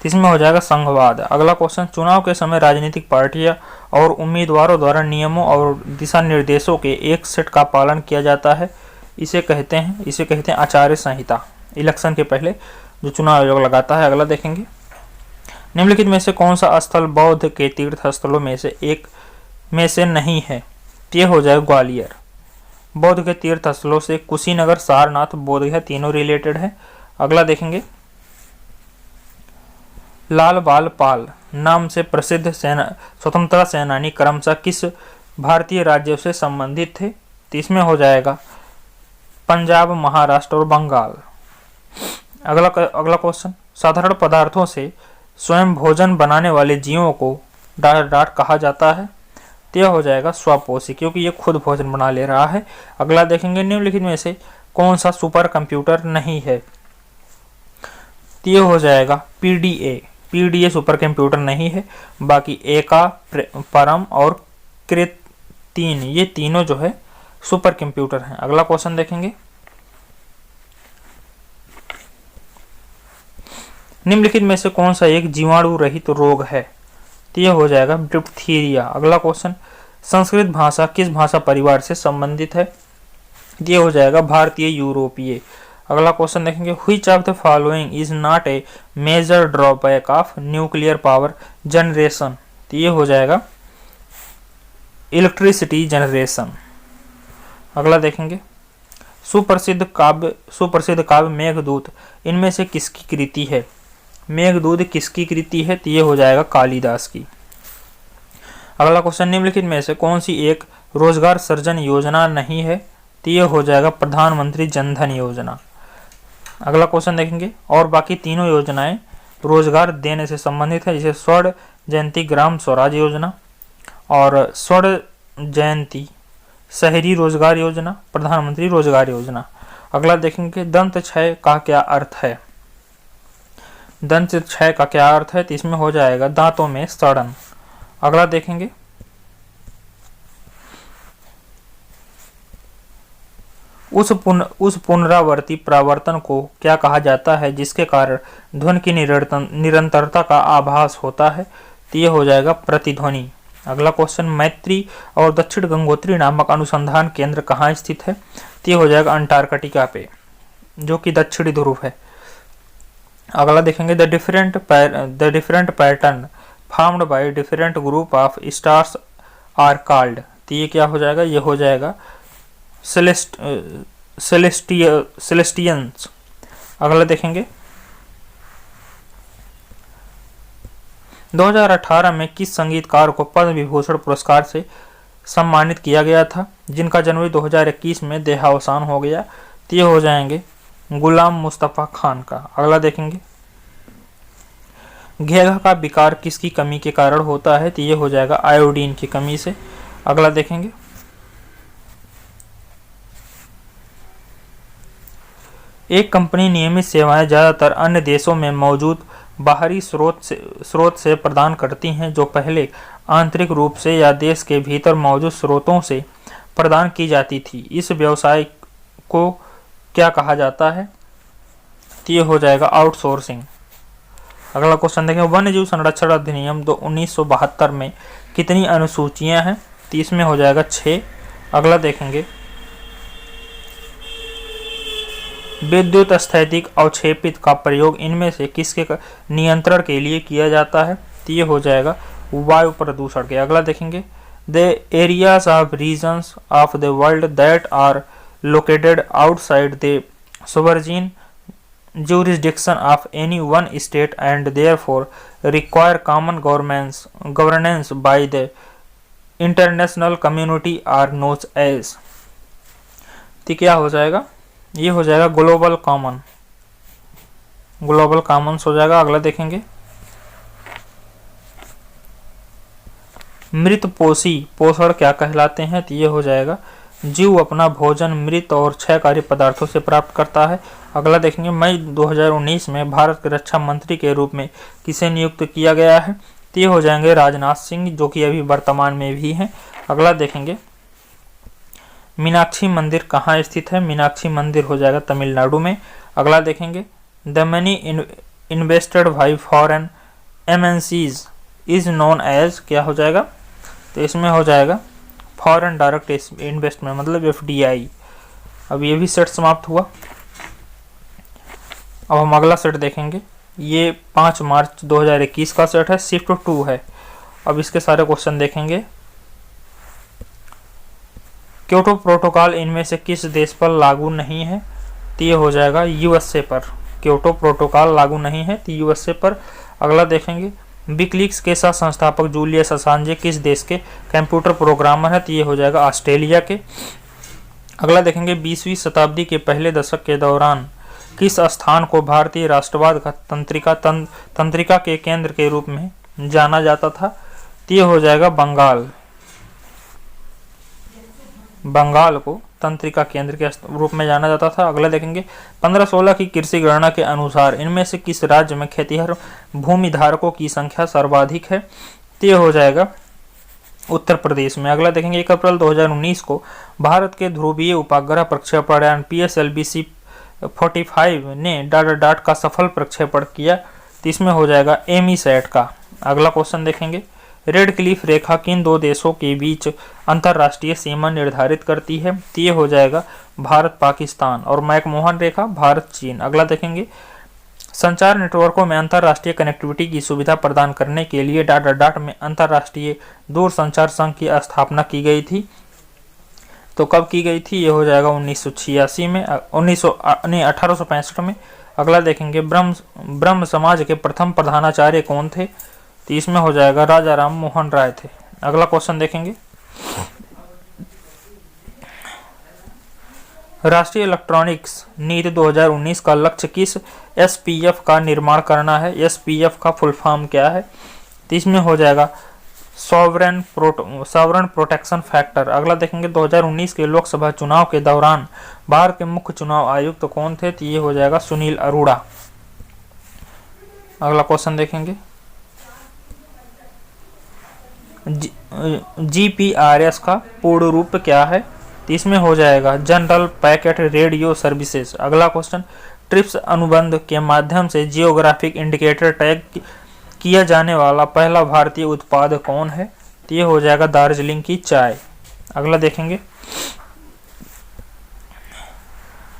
इसमें हो जाएगा संघवाद। अगला क्वेश्चन, चुनाव के समय राजनीतिक पार्टियां और उम्मीदवारों द्वारा नियमों और दिशा निर्देशों के एक सेट का पालन किया जाता है, इसे कहते हैं आचार्य संहिता। इलेक्शन के पहले जो चुनाव आयोग लगाता है। अगला देखेंगे, निम्नलिखित में से कौन सा स्थल बौद्ध के तीर्थ स्थलों में से एक में से नहीं है? ये हो जाएगा ग्वालियर। बौद्ध के तीर्थ स्थलों से कुशीनगर, सारनाथ, बोधगया तीनों रिलेटेड है। अगला देखेंगे, लाल बाल पाल नाम से प्रसिद्ध स्वतंत्रता सेनानी क्रमशः किस भारतीय राज्यों से संबंधित थे? तो इसमें हो जाएगा पंजाब, महाराष्ट्र और बंगाल। अगला क्वेश्चन, साधारण पदार्थों से स्वयं भोजन बनाने वाले जीवों को डाट कहा जाता है? तो यह हो जाएगा स्वपोषी, क्योंकि ये खुद भोजन बना ले रहा है। अगला देखेंगे, निम्नलिखित में से कौन सा सुपर कंप्यूटर नहीं है? तो ये हो जाएगा पीडीए सुपर कंप्यूटर नहीं है। बाकी एका, परम और कृत-3 ये तीनों जो है सुपर कंप्यूटर हैं। अगला क्वेश्चन देखेंगे, निम्नलिखित में से कौन सा एक जीवाणु रहित रोग है? तो यह हो जाएगा डिप्थीरिया। अगला क्वेश्चन, संस्कृत भाषा किस भाषा परिवार से संबंधित है? ये हो जाएगा भारतीय यूरोपीय। अगला क्वेश्चन देखेंगे, which of the following is not a major drawback of nuclear power generation. तो ये हो जाएगा इलेक्ट्रिसिटी जनरेशन। अगला देखेंगे, सुप्रसिद्ध काव्य मेघदूत इनमें से किसकी कृति है। मेघदूत किसकी कृति है, तो ये हो जाएगा कालिदास की। अगला क्वेश्चन, निम्नलिखित में से कौन सी एक रोजगार सृजन योजना नहीं है, तो ये हो जाएगा प्रधानमंत्री जनधन योजना। अगला क्वेश्चन देखेंगे, और बाकी तीनों योजनाएं रोजगार देने से संबंधित है, जैसे स्वर्ण जयंती ग्राम स्वराज योजना और स्वर्ण जयंती शहरी रोजगार योजना, प्रधानमंत्री रोजगार योजना। अगला देखेंगे, दंत क्षय का क्या अर्थ है। दंत क्षय का क्या अर्थ है, तो इसमें हो जाएगा दांतों में सड़न। अगला देखेंगे, उस पुनरावर्ती परावर्तन को क्या कहा जाता है जिसके कारण ध्वनि की निरंतरता का आभास होता है, तो ये हो जाएगा प्रतिध्वनि। अगला क्वेश्चन, मैत्री और दक्षिण गंगोत्री नामक अनुसंधान केंद्र कहाँ स्थित है, तो ये हो जाएगा अंटार्कटिका पे, जो कि दक्षिणी ध्रुव है। अगला देखेंगे, the different pattern formed by different group of stars are called. तो ये क्या हो जाएगा, ये हो जाएगा सेलेस्टियंस। अगला देखेंगे, 2018 में किस संगीतकार को पद्म विभूषण पुरस्कार से सम्मानित किया गया था, जिनका जनवरी 2021 में देहावसान हो गया, तो ये हो जाएंगे गुलाम मुस्तफा खान का। अगला देखेंगे, घेघा का विकार किसकी कमी के कारण होता है, तो ये हो जाएगा आयोडीन की कमी से। अगला देखेंगे, एक कंपनी नियमित सेवाएं ज्यादातर अन्य देशों में मौजूद बाहरी स्रोत से प्रदान करती हैं, जो पहले आंतरिक रूप से या देश के भीतर मौजूद स्रोतों से प्रदान की जाती थी। इस व्यवसाय को क्या कहा जाता है, तो ये हो जाएगा आउटसोर्सिंग। अगला क्वेश्चन देखें, वन्य जीव संरक्षण अधिनियम 1972 में कितनी अनुसूचियां हैं, तो इसमें हो जाएगा 6। अगला देखेंगे, विद्युत स्थैतिक अवक्षेपित का प्रयोग इनमें से किसके नियंत्रण के लिए किया जाता है, तो ये हो जाएगा वायु प्रदूषण के। अगला देखेंगे, the areas of regions of the world that are located outside the sovereign jurisdiction of any one state and therefore require common governance by the international community are known as। तो क्या हो जाएगा, ये हो जाएगा ग्लोबल कॉमन्स हो जाएगा। अगला देखेंगे, मृत पोषण क्या कहलाते हैं, तो ये हो जाएगा जीव अपना भोजन मृत और क्षयकारी पदार्थों से प्राप्त करता है। अगला देखेंगे, मई 2019 में भारत के रक्षा मंत्री के रूप में किसे नियुक्त किया गया है, तो ये हो जाएंगे राजनाथ सिंह, जो कि अभी वर्तमान में भी हैं। अगला देखेंगे, मीनाक्षी मंदिर कहाँ स्थित है, मीनाक्षी मंदिर हो जाएगा तमिलनाडु में। अगला देखेंगे, the money invested by foreign MNCs is known as, क्या हो जाएगा, तो इसमें हो जाएगा फॉरेन डायरेक्ट इन्वेस्टमेंट, मतलब FDI। अब ये भी सेट समाप्त हुआ। अब हम अगला सेट देखेंगे, ये 5 मार्च 2021 का सेट है, शिफ्ट 2 है। अब इसके सारे क्वेश्चन देखेंगे। क्योटो प्रोटोकॉल इनमें से किस देश पर लागू नहीं है, तो ये हो जाएगा USA पर। क्योटो प्रोटोकॉल लागू नहीं है, तो USA पर। अगला देखेंगे, विकिलीक्स के साथ संस्थापक जूलियस असांजे किस देश के कंप्यूटर प्रोग्रामर है, तो ये हो जाएगा ऑस्ट्रेलिया के। अगला देखेंगे, 20वीं शताब्दी के पहले दशक के दौरान किस स्थान को भारतीय राष्ट्रवाद का तंत्रिका के केंद्र के रूप में जाना जाता था, तो ये हो जाएगा बंगाल को तंत्रिका केंद्र के रूप में जाना जाता था। अगला देखेंगे, 1516 की कृषि गणना के अनुसार इनमें से किस राज्य में खेतिहर भूमि धारकों की संख्या सर्वाधिक है, तो ये हो जाएगा उत्तर प्रदेश में। अगला देखेंगे, 1 अप्रैल 2019 को भारत के ध्रुवीय उपग्रह प्रक्षेपण यान PSLV-45 ने डाट का सफल प्रक्षेपण किया, तो इसमें हो जाएगा एमीसैट का। अगला क्वेश्चन देखेंगे, रेड क्लिफ रेखा किन दो देशों के बीच अंतरराष्ट्रीय सीमा निर्धारित करती है? तो ये हो जाएगा भारत पाकिस्तान। और मैकमोहन रेखा भारत चीन। अगला देखेंगे, संचार नेटवर्कों में अंतरराष्ट्रीय कनेक्टिविटी की सुविधा प्रदान करने के लिए डाट में अंतरराष्ट्रीय दूरसंचार संघ की स्थापना की गई थी। तो कब की गई थी? ये हो जाएगा 1986 में, 1865 में। अगला देखेंगे, ब्रह्म समाज के प्रथम प्रधानाचार्य कौन थे? तो इसमें हो जाएगा राजा राम मोहन राय थे। अगला क्वेश्चन देखेंगे, राष्ट्रीय इलेक्ट्रॉनिक्स नीति 2019 का लक्ष्य किस एसपीएफ का निर्माण करना है? एसपीएफ का फुल फॉर्म क्या है? तो इसमें हो जाएगा सॉवरेन प्रोटेक्शन फैक्टर। अगला देखेंगे, 2019 के लोकसभा चुनाव के दौरान भारत के मुख्य चुनाव आयुक्त कौन थे? तो ये हो जाएगा सुनील अरोड़ा। अगला क्वेश्चन देखेंगे, जीपीआरएस का पूर्ण रूप क्या है? तो इसमें हो जाएगा जनरल पैकेट रेडियो सर्विसेज। अगला क्वेश्चन, ट्रिप्स अनुबंध के माध्यम से जियोग्राफिक इंडिकेटर टैग किया जाने वाला पहला भारतीय उत्पाद कौन है? तो ये हो जाएगा दार्जिलिंग की चाय। अगला देखेंगे,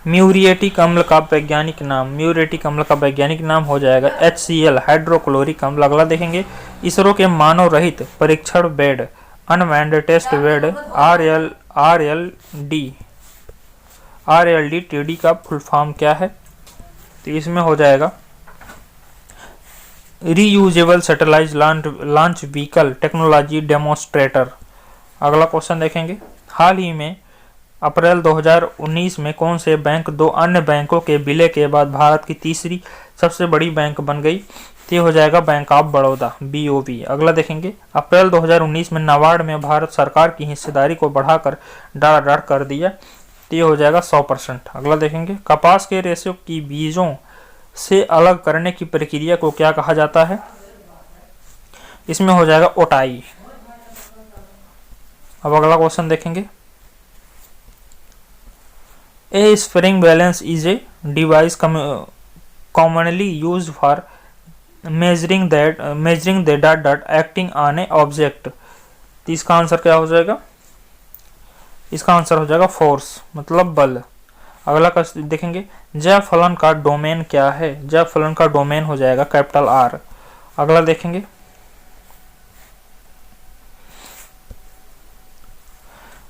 म्यूरिएटिक अम्ल का वैज्ञानिक नाम। म्यूरिएटिक अम्ल का वैज्ञानिक नाम हो जाएगा HCl हाइड्रोक्लोरिक अम्ल। अगला देखेंगे, इसरो के मानव रहित परीक्षण bed unmanned test bed RLD-TD का फुल फॉर्म क्या है? तो इसमें हो जाएगा reusable satellite launch vehicle technology demonstrator. अगला क्वेश्चन देखेंगे, हाल ही में अप्रैल 2019 में कौन से बैंक दो अन्य बैंकों के विलय के बाद भारत की तीसरी सबसे बड़ी बैंक बन गई? तो ये हो जाएगा बैंक ऑफ बड़ौदा BOB। अगला देखेंगे, अप्रैल 2019 में नाबार्ड में भारत सरकार की हिस्सेदारी को बढ़ाकर डाढ़ कर दिया। तो ये हो जाएगा 100%। अगला देखेंगे, कपास के रेशे की बीजों से अलग करने की प्रक्रिया को क्या कहा जाता है? इसमें हो जाएगा ओटाई। अब अगला क्वेश्चन देखेंगे, ए spring balance is a device commonly used for measuring the dot acting on A object. तो इसका आंसर क्या हो जाएगा? इसका आंसर हो जाएगा फोर्स, मतलब बल। अगला क्वेश्चन देखेंगे, जय फलन का डोमेन क्या है? जय फलन का डोमेन हो जाएगा R। अगला देखेंगे,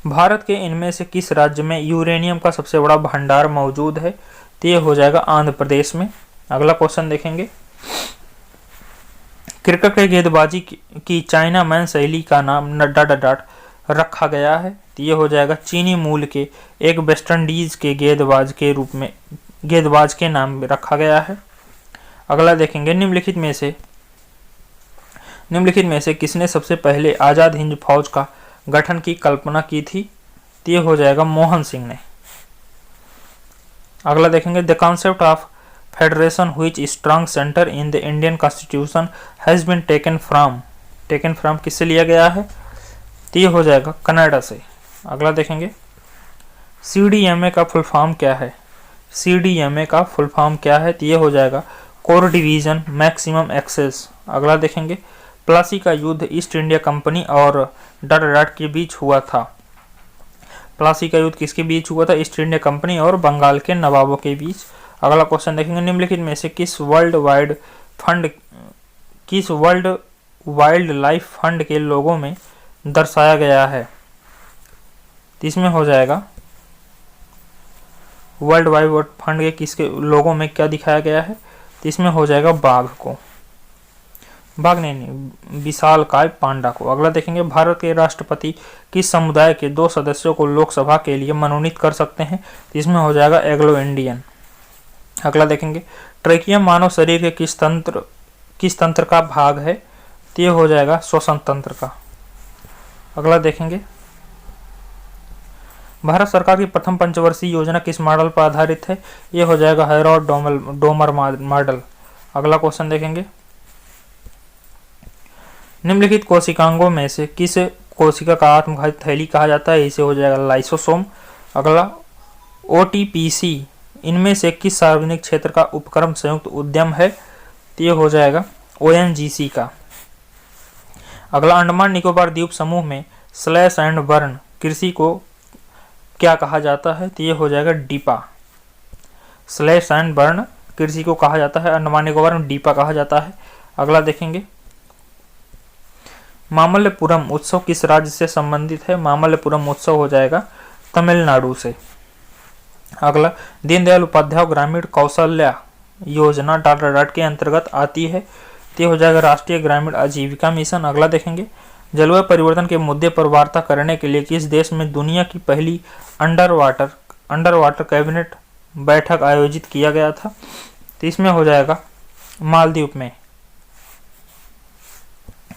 भारत के इनमें से किस राज्य में यूरेनियम का सबसे बड़ा भंडार मौजूद है? तो ये हो जाएगा आंध्र प्रदेश में। अगला क्वेश्चन देखेंगे, क्रिकेट के गेंदबाजी की चाइना मैन शैली का नाम डॉट रखा गया है। तो ये हो जाएगा चीनी मूल के एक वेस्ट इंडीज के गेंदबाज के नाम रखा गया है। अगला देखेंगे, निम्नलिखित में से किसने सबसे पहले आजाद हिंद फौज का गठन की कल्पना की थी? तो ये हो जाएगा मोहन सिंह ने। अगला देखेंगे, the concept of federation which strong centre in the Indian constitution has been taken from किससे लिया गया है? तो ये हो जाएगा कनाडा से। अगला देखेंगे, CDMA का फुल फॉर्म क्या है? CDMA का फुल फॉर्म क्या है? तो ये हो जाएगा कोर डिवीजन मैक्सिमम एक्सेस। अगला देखेंगे, प्लासी का युद्ध ईस्ट इंडिया कंपनी और डॉट के बीच हुआ था। प्लासी का युद्ध किसके बीच हुआ था? ईस्ट इंडिया कंपनी और बंगाल के नवाबों के बीच। अगला क्वेश्चन देखेंगे, निम्नलिखित में से किस वर्ल्ड वाइल्ड लाइफ फंड के लोगों में दर्शाया गया है? तो इसमें हो जाएगा वर्ल्ड वाइड फंड के किसके लोगों में क्या दिखाया गया है? तो इसमें हो जाएगा बाघ नहीं विशालकाय पांडा को। अगला देखेंगे, भारत के राष्ट्रपति किस समुदाय के 2 सदस्यों को लोकसभा के लिए मनोनीत कर सकते हैं? तो इसमें हो जाएगा एग्लो इंडियन। अगला देखेंगे, ट्रेकिया मानव शरीर के किस तंत्र का भाग है? तो ये हो जाएगा श्वसन तंत्र का। अगला देखेंगे, भारत सरकार की प्रथम पंचवर्षीय योजना किस मॉडल पर आधारित है? ये हो जाएगा हैरोल्ड डोमर मॉडल। अगला क्वेश्चन देखेंगे, निम्नलिखित कोशिकांगों में से किस कोशिका का आत्मघाती थैली कहा जाता है? इसे हो जाएगा लाइसोसोम। अगला, OTPC इनमें से किस सार्वजनिक क्षेत्र का उपक्रम संयुक्त उद्यम है? तो ये हो जाएगा ONGC का। अगला, अंडमान निकोबार द्वीप समूह में स्लैश एंड बर्न कृषि को क्या कहा जाता है? तो ये हो जाएगा डीपा। स्लैश एंड बर्न कृषि को कहा जाता है अंडमान निकोबार में डीपा कहा जाता है। अगला देखेंगे, मामल्लपुरम उत्सव किस राज्य से संबंधित है? मामल्लपुरम उत्सव हो जाएगा तमिलनाडु से। अगला, दीनदयाल उपाध्याय ग्रामीण कौशल्या योजना डॉट डॉट के अंतर्गत आती है? तो हो जाएगा राष्ट्रीय ग्रामीण आजीविका मिशन। अगला देखेंगे, जलवायु परिवर्तन के मुद्दे पर वार्ता करने के लिए किस देश में दुनिया की पहली अंडर वाटर कैबिनेट बैठक आयोजित किया गया था? तो इसमें हो जाएगा मालदीव में।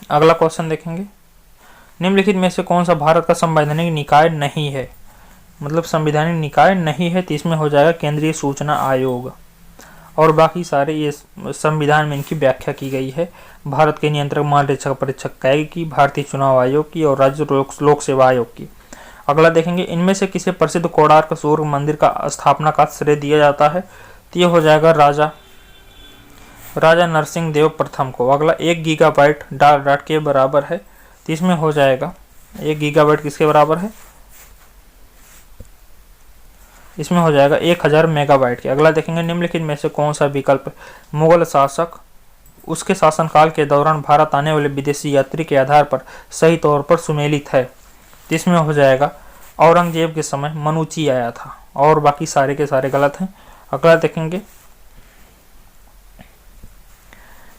अगला क्वेश्चन देखेंगे, निम्नलिखित में से कौन सा भारत का संवैधानिक निकाय नहीं है? मतलब संवैधानिक निकाय नहीं है, तो इसमें हो जाएगा केंद्रीय सूचना आयोग। और बाकी सारे ये संविधान में इनकी व्याख्या की गई है। भारत के नियंत्रक महानिरीक्षक परीक्षक कैग की, भारतीय चुनाव आयोग की और राज्य लोक सेवा आयोग की। अगला देखेंगे, इनमें से किसे प्रसिद्ध कोणार्क सूर्य मंदिर का स्थापना का श्रेय दिया जाता है? तो ये हो जाएगा राजा नरसिंह देव प्रथम को। अगला, 1 गीगाबाइट डॉट डॉट के बराबर है? तो इसमें हो जाएगा 1 गीगाबाइट किसके बराबर है? इसमें हो जाएगा 1000 मेगाबाइट के। अगला देखेंगे, निम्नलिखित में से कौन सा विकल्प मुगल शासक उसके शासनकाल के दौरान भारत आने वाले विदेशी यात्री के आधार पर सही तौर पर सुमेलित है? इसमें हो जाएगा औरंगजेब के समय मनुची आया था। और बाकी सारे के सारे गलत हैं। अगला देखेंगे,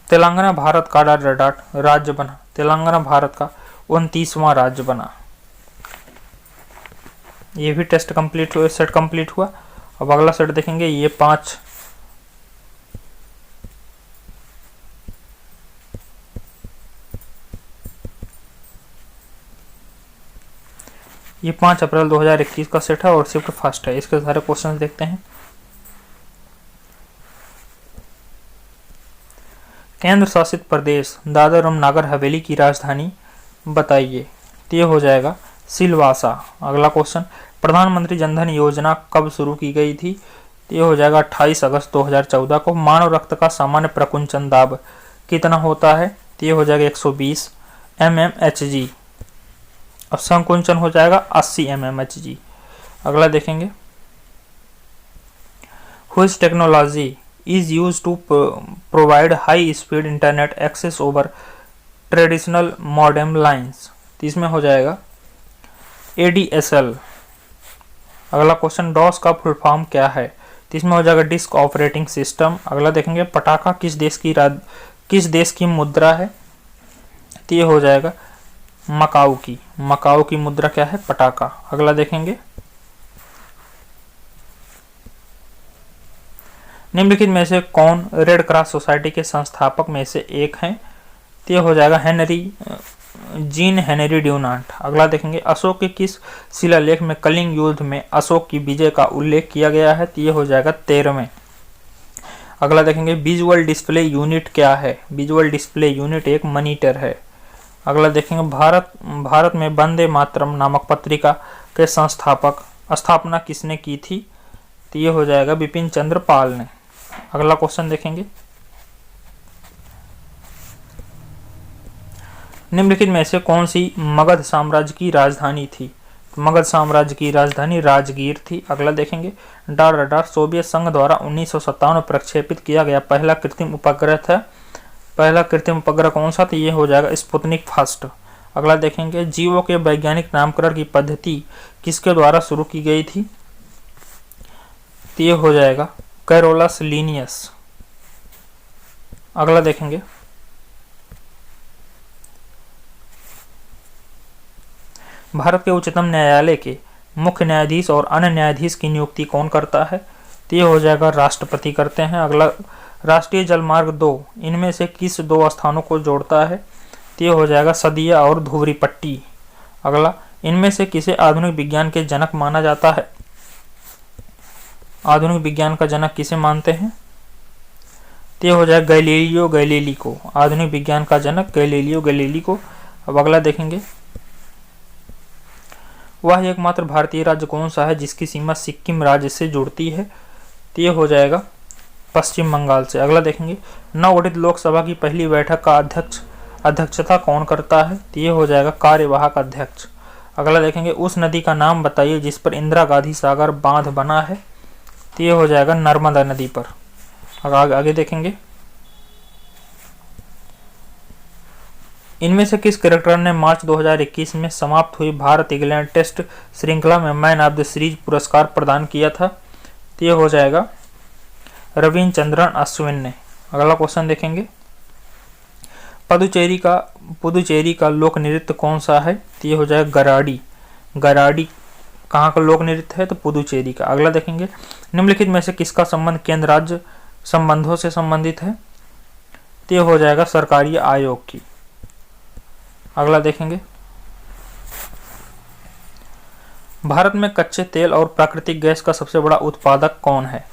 तेलंगाना भारत का डॉट डॉट राज्य बना? तेलंगाना भारत का 29वां राज्य बना। ये भी टेस्ट कंप्लीट हुआ, सेट कंप्लीट हुआ। अब अगला सेट देखेंगे, ये 5 अप्रैल 2021 का सेट है और शिफ्ट फर्स्ट है। इसके सारे क्वेश्चन देखते हैं। केंद्र शासित प्रदेश दादर और नागर हवेली की राजधानी बताइए? तो ये हो जाएगा सिलवासा। अगला क्वेश्चन, प्रधानमंत्री जनधन योजना कब शुरू की गई थी? तो ये हो जाएगा 28 अगस्त 2014 को। मानव रक्त का सामान्य प्रकुंचन दाब कितना होता है? तो ये हो जाएगा 120 mmHg और संकुंचन हो जाएगा 80 mmHg। अगला देखेंगे, which technology is used to provide high speed internet access over traditional modem lines? तो इसमें हो जाएगा ADSL। अगला क्वेश्चन, डॉस का फुल फॉर्म क्या है? तो इसमें हो जाएगा डिस्क ऑपरेटिंग सिस्टम। अगला देखेंगे, पटाखा किस देश की मुद्रा है? तो ये हो जाएगा मकाऊ की मुद्रा क्या है? पटाखा। अगला देखेंगे, निम्नलिखित में से कौन रेड क्रॉस सोसाइटी के संस्थापक में से एक हैं? तो ये हो जाएगा जीन हेनरी ड्यूनांट। अगला देखेंगे, अशोक के किस शिलालेख में कलिंग युद्ध में अशोक की विजय का उल्लेख किया गया है? तो ये हो जाएगा 13वें। अगला देखेंगे, विजुअल डिस्प्ले यूनिट क्या है? विजुअल डिस्प्ले यूनिट एक मॉनिटर है। अगला देखेंगे, भारत में वंदे मातरम नामक पत्रिका के स्थापना किसने की थी? तो ये हो जाएगा बिपिन चंद्र पाल ने। अगला क्वेश्चन देखेंगे, निम्नलिखित में से कौन सी मगध साम्राज्य की राजधानी थी? मगध साम्राज्य की राजधानी राजगीर थी। अगला देखेंगे, सोवियत संघ द्वारा 1957 में प्रक्षेपित किया गया पहला कृत्रिम उपग्रह था। पहला कृत्रिम उपग्रह कौन सा? तो ये हो जाएगा स्पुतनिक फर्स्ट। अगला देखेंगे, जीवों के वैज्ञानिक नामकरण की पद्धति किसके द्वारा शुरू की गई थी? तो ये हो जाएगा कैरोलस लीनियस। अगला देखेंगे, भारत के उच्चतम न्यायालय के मुख्य न्यायाधीश और अन्य न्यायाधीश की नियुक्ति कौन करता है? तो ये हो जाएगा राष्ट्रपति करते हैं। अगला, राष्ट्रीय जलमार्ग 2 इनमें से किस 2 स्थानों को जोड़ता है? तो ये हो जाएगा सदिया और धुबरी पट्टी। अगला, इनमें से किसे आधुनिक विज्ञान के जनक माना जाता है? आधुनिक विज्ञान का जनक किसे मानते हैं? तो ये हो जाएगा गैलीलियो गैलीली को। आधुनिक विज्ञान का जनक गैलीलियो गैलीली को। अब अगला देखेंगे, वह एकमात्र भारतीय राज्य कौन सा है जिसकी सीमा सिक्किम राज्य से जुड़ती है? तो ये हो जाएगा पश्चिम बंगाल से। अगला देखेंगे, नवगठित लोकसभा की पहली बैठक का अध्यक्षता कौन करता है? तो ये हो जाएगा कार्यवाहक अध्यक्ष। अगला देखेंगे, उस नदी का नाम बताइए जिस पर इंदिरा गांधी सागर बांध बना है। तो ये हो जाएगा नर्मदा नदी पर। आगे देखेंगे, इनमें से किस क्रिकेटर ने मार्च 2021 में समाप्त हुई भारत इंग्लैंड टेस्ट श्रृंखला में मैन ऑफ द सीरीज पुरस्कार प्रदान किया था? तो ये हो जाएगा रविचंद्रन अश्विन ने। अगला क्वेश्चन देखेंगे, पुदुचेरी का लोक नृत्य कौन सा है? तो ये हो जाएगा गराडी। गराडी कहाँ का लोक नृत्य है? तो पुदुचेरी का। अगला देखेंगे, निम्नलिखित में से किसका संबंध केंद्र राज्य संबंधों से संबंधित है? तो ये हो जाएगा सरकारी आयोग की। अगला देखेंगे, भारत में कच्चे तेल और प्राकृतिक गैस का सबसे बड़ा उत्पादक कौन है?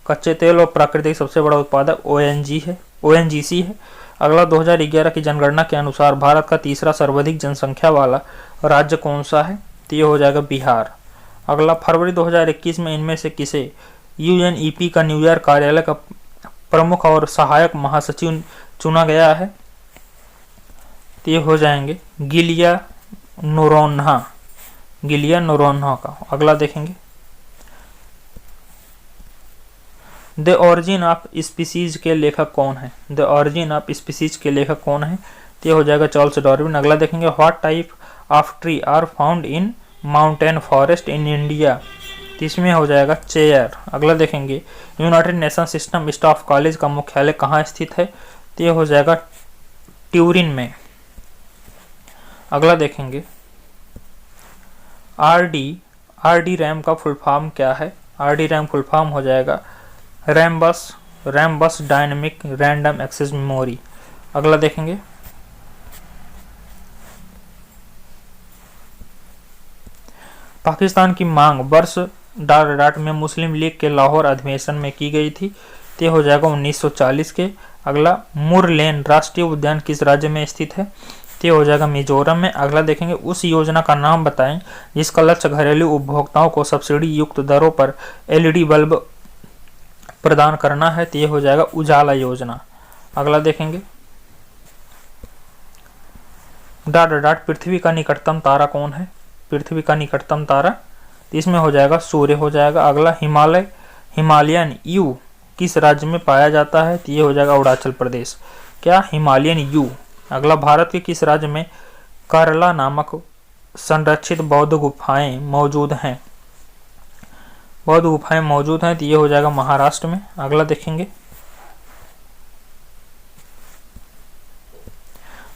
कच्चे तेल और प्राकृतिक सबसे बड़ा उत्पादक ओएनजीसी है। अगला, 2011 की जनगणना के अनुसार भारत का तीसरा सर्वाधिक जनसंख्या वाला राज्य कौन सा है? तो ये हो जाएगा बिहार। अगला, फरवरी 2021 में इनमें से किसे यूएनईपी का न्यूयॉर्क कार्यालय का प्रमुख और सहायक महासचिव चुना गया है? तो ये हो जाएंगे गिलिया नोरोन्हा का। अगला देखेंगे, द ओरिजिन ऑफ स्पीसीज के लेखक कौन है? द ओरिजिन ऑफ स्पीसीज के लेखक कौन है? तो ये हो जाएगा चार्ल्स डार्विन। अगला देखेंगे, what type of tree are found in mountain forest in India? तो इसमें हो जाएगा चेयर। अगला देखेंगे, United Nation system staff college का मुख्यालय कहाँ स्थित है? तो ये हो जाएगा ट्यूरिन में। अगला देखेंगे, आरडी रैम का फुल फॉर्म क्या है? आरडी रैम फुल फॉर्म हो जाएगा रैम बस डायनेमिक रैंडम एक्सेस मेमोरी। अगला देखेंगे, पाकिस्तान की मांग वर्ष में मुस्लिम लीग के लाहौर अधिवेशन में की गई थी? ते हो जाएगा 1940 के। अगला, मुरलेन राष्ट्रीय उद्यान किस राज्य में स्थित है? ते हो जाएगा मिजोरम में। अगला देखेंगे, उस योजना का नाम बताएं जिसका लक्ष्य घरेलू उपभोक्ताओं को सब्सिडी युक्त दरों पर एलईडी बल्ब प्रदान करना है। तो ये हो जाएगा उजाला योजना। अगला देखेंगे, पृथ्वी का निकटतम तारा कौन है? पृथ्वी का निकटतम तारा, तो इसमें हो जाएगा सूर्य हो जाएगा। अगला, हिमालयन यू किस राज्य में पाया जाता है? तो ये हो जाएगा अरुणाचल प्रदेश। क्या? Himalayan you. अगला, भारत के किस राज्य में करला नामक संरक्षित बौद्ध गुफाएं मौजूद हैं? तो ये हो जाएगा महाराष्ट्र में। अगला देखेंगे,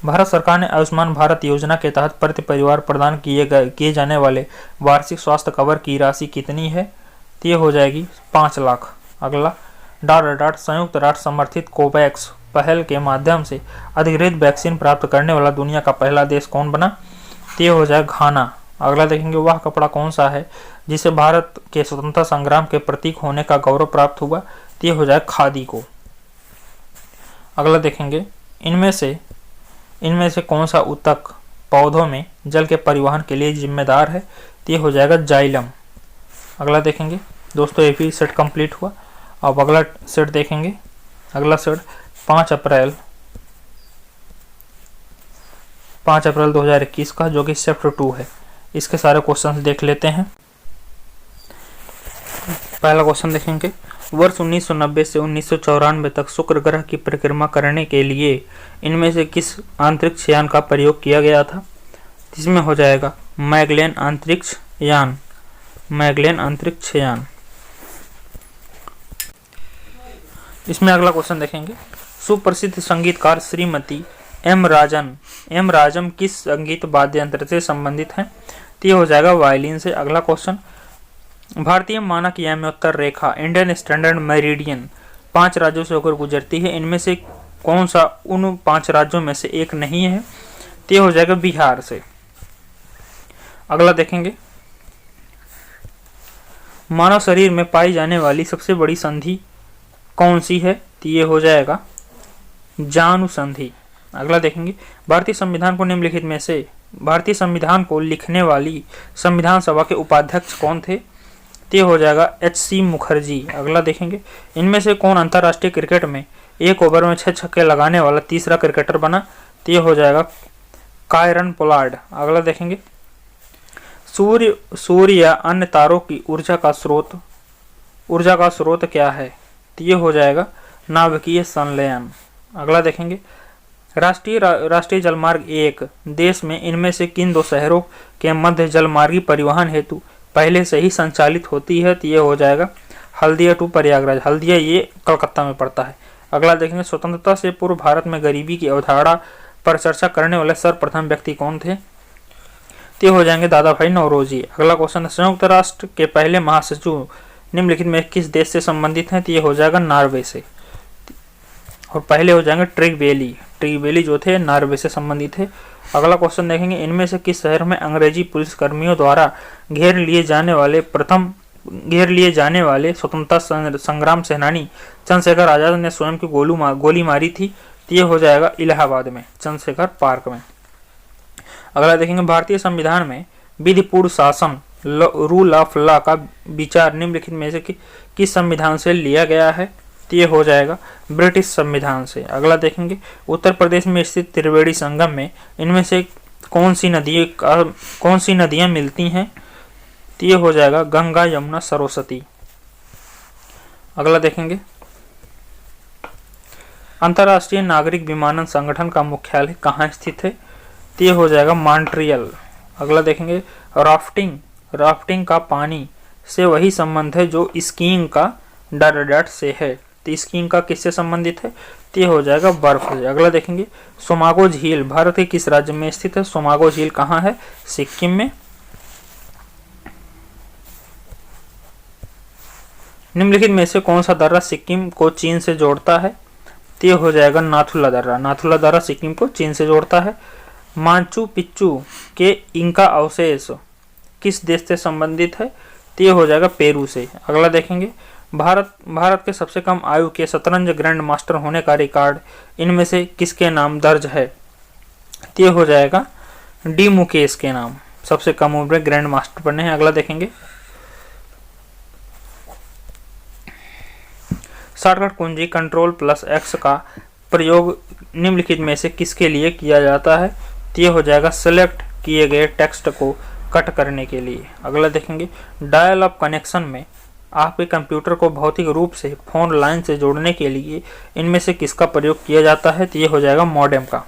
भारत सरकार ने आयुष्मान भारत योजना के तहत प्रति परिवार प्रदान किए जाने वाले वार्षिक स्वास्थ्य कवर की राशि कितनी है? तो ये हो जाएगी 5 लाख। अगला, संयुक्त राष्ट्र समर्थित कोवैक्स पहल के माध्यम से अधिकृत वैक्सीन प्राप्त करने वाला दुनिया का पहला देश कौन बना? तो ये हो जाएगा घाना। अगला देखेंगे, वह कपड़ा कौन सा है जिसे भारत के स्वतंत्रता संग्राम के प्रतीक होने का गौरव प्राप्त हुआ? तो ये हो जाएगा खादी को। अगला देखेंगे, इनमें से कौन सा ऊतक पौधों में जल के परिवहन के लिए जिम्मेदार है? तो ये हो जाएगा जाइलम। अगला देखेंगे, दोस्तों ये भी सेट कंप्लीट हुआ। अब अगला सेट देखेंगे। अगला सेट 5 अप्रैल 2021 का, जो कि चैप्टर 2 है। इसके सारे क्वेश्चंस देख लेते हैं। पहला क्वेश्चन देखेंगे, वर्ष 1990 से 1994 तक शुक्र ग्रह की परिक्रमा करने के लिए इनमें से किस अंतरिक्ष यान का प्रयोग किया गया था? इसमें हो जाएगा मैगेलन अंतरिक्ष यान। इसमें अगला क्वेश्चन देखेंगे, सुप्रसिद्ध संगीतकार श्रीमती एम राजम किस संगीत वाद्य यंत्र से संबंधित हैं? तो ये हो जाएगा वायलिन से। अगला क्वेश्चन, भारतीय मानक याम्योत्तर रेखा इंडियन स्टैंडर्ड मेरिडियन 5 राज्यों से होकर गुजरती है। इनमें से कौन सा उन 5 राज्यों में से एक नहीं है? तो ये हो जाएगा बिहार से। अगला देखेंगे, मानव शरीर में पाई जाने वाली सबसे बड़ी संधि कौन सी है? तो ये हो जाएगा जानु संधि। अगला देखेंगे, भारतीय संविधान को लिखने वाली संविधान सभा के उपाध्यक्ष कौन थे? तो ये हो जाएगा H.C. मुखर्जी। अगला देखेंगे, इनमें से कौन अंतर्राष्ट्रीय क्रिकेट में 1 ओवर में 6 छक्के लगाने वाला तीसरा क्रिकेटर बना? तो ये हो जाएगा कायरन पोलार्ड। अगला देखेंगे, सूर्य या अन्य तारों की ऊर्जा का स्रोत क्या है? तो ये हो जाएगा नाभिकीय संलयन। अगला देखेंगे, राष्ट्रीय जलमार्ग 1 देश में इनमें से किन 2 शहरों के मध्य जलमार्गी परिवहन हेतु पहले से ही संचालित होती है? तो ये हो जाएगा हल्दिया टू प्रयागराज। हल्दिया ये कलकत्ता में पड़ता है। अगला देखेंगे, स्वतंत्रता से पूर्व भारत में गरीबी की अवधारणा पर चर्चा करने वाले सर्वप्रथम व्यक्ति कौन थे? तो हो जाएंगे दादा भाई नौरोजी। अगला क्वेश्चन, संयुक्त राष्ट्र के पहले महासचिव निम्नलिखित में किस देश से संबंधित हैं? तो ये हो जाएगा नॉर्वे से। और पहले हो जाएंगे ट्रिगवेली जो थे नॉर्वे से संबंधित थे। अगला क्वेश्चन देखेंगे, इनमें से किस शहर में अंग्रेजी पुलिस कर्मियों द्वारा घेर लिए जाने वाले स्वतंत्रता संग्राम सेनानी चंद्रशेखर आजाद ने स्वयं की गोली मारी थी? तो ये हो जाएगा इलाहाबाद में, चंद्रशेखर पार्क में। अगला देखेंगे, भारतीय संविधान में विधिपूर्ण शासन रूल ऑफ लॉ का विचार निम्नलिखित में से किस संविधान से लिया गया है? तो ये हो जाएगा ब्रिटिश संविधान से। अगला देखेंगे, उत्तर प्रदेश में स्थित त्रिवेणी संगम में इनमें से कौन सी नदियां मिलती हैं? तो ये हो जाएगा गंगा, यमुना, सरस्वती। अगला देखेंगे, अंतर्राष्ट्रीय नागरिक विमानन संगठन का मुख्यालय कहाँ स्थित है? तो ये हो जाएगा मॉन्ट्रियल। अगला देखेंगे, राफ्टिंग का पानी से वही संबंध है जो स्कीइंग का डट से है। तो स्कीइंग का किससे संबंधित है? तो ये हो जाएगा बर्फ से। अगला देखेंगे, सोमागो झील भारत के किस राज्य में स्थित है? सोमागो झील कहाँ है? सिक्किम में। निम्नलिखित में से कौन सा दर्रा सिक्किम को चीन से जोड़ता है? तो ये हो जाएगा नाथुला दर्रा सिक्किम को चीन से जोड़ता है। माचू पिच्चू के इंका अवशेष किस देश से संबंधित है? तो ये हो जाएगा पेरू से। अगला देखेंगे, भारत के सबसे कम आयु के शतरंज ग्रैंड मास्टर होने का रिकॉर्ड इनमें से किसके नाम दर्ज है? तो ये हो जाएगा डी मुकेश के नाम, सबसे कम उम्र में ग्रैंड मास्टर बने हैं। अगला देखेंगे, शॉर्टकट कुंजी Ctrl+X का प्रयोग निम्नलिखित में से किसके लिए किया जाता है? तो ये हो जाएगा सेलेक्ट किए गए टेक्स्ट को कट करने के लिए। अगला देखेंगे, डायल अप कनेक्शन में आपके कंप्यूटर को भौतिक रूप से फोन लाइन से जोड़ने के लिए इनमें से किसका प्रयोग किया जाता है? तो ये हो जाएगा मॉडेम का।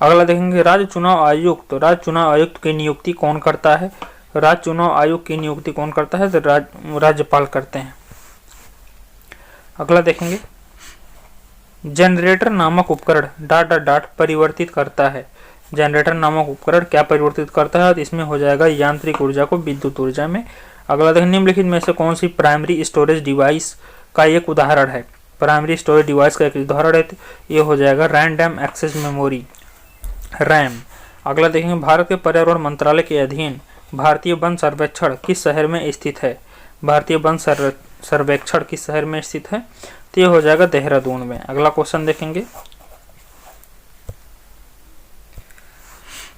अगला देखेंगे, राज्य चुनाव आयुक्त की नियुक्ति कौन करता है? राज्य चुनाव आयोग की नियुक्ति कौन करता है? तो राज्यपाल करते हैं। अगला देखेंगे, जनरेटर नामक उपकरण परिवर्तित करता है। जनरेटर नामक उपकरण क्या परिवर्तित करता है? तो इसमें हो जाएगा यांत्रिक ऊर्जा को विद्युत ऊर्जा में। अगला देखें, निम्नलिखित में से कौन सी प्राइमरी स्टोरेज डिवाइस का एक उदाहरण है? प्राइमरी स्टोरेज डिवाइस का एक उदाहरण है, ये हो जाएगा रैंडम एक्सेस मेमोरी, रैम। अगला देखेंगे, भारत के पर्यावरण मंत्रालय के अधीन भारतीय वन सर्वेक्षण किस शहर में स्थित है? भारतीय वन सर्वेक्षण किस शहर में स्थित है? तो ये हो जाएगा देहरादून में। अगला क्वेश्चन देखेंगे,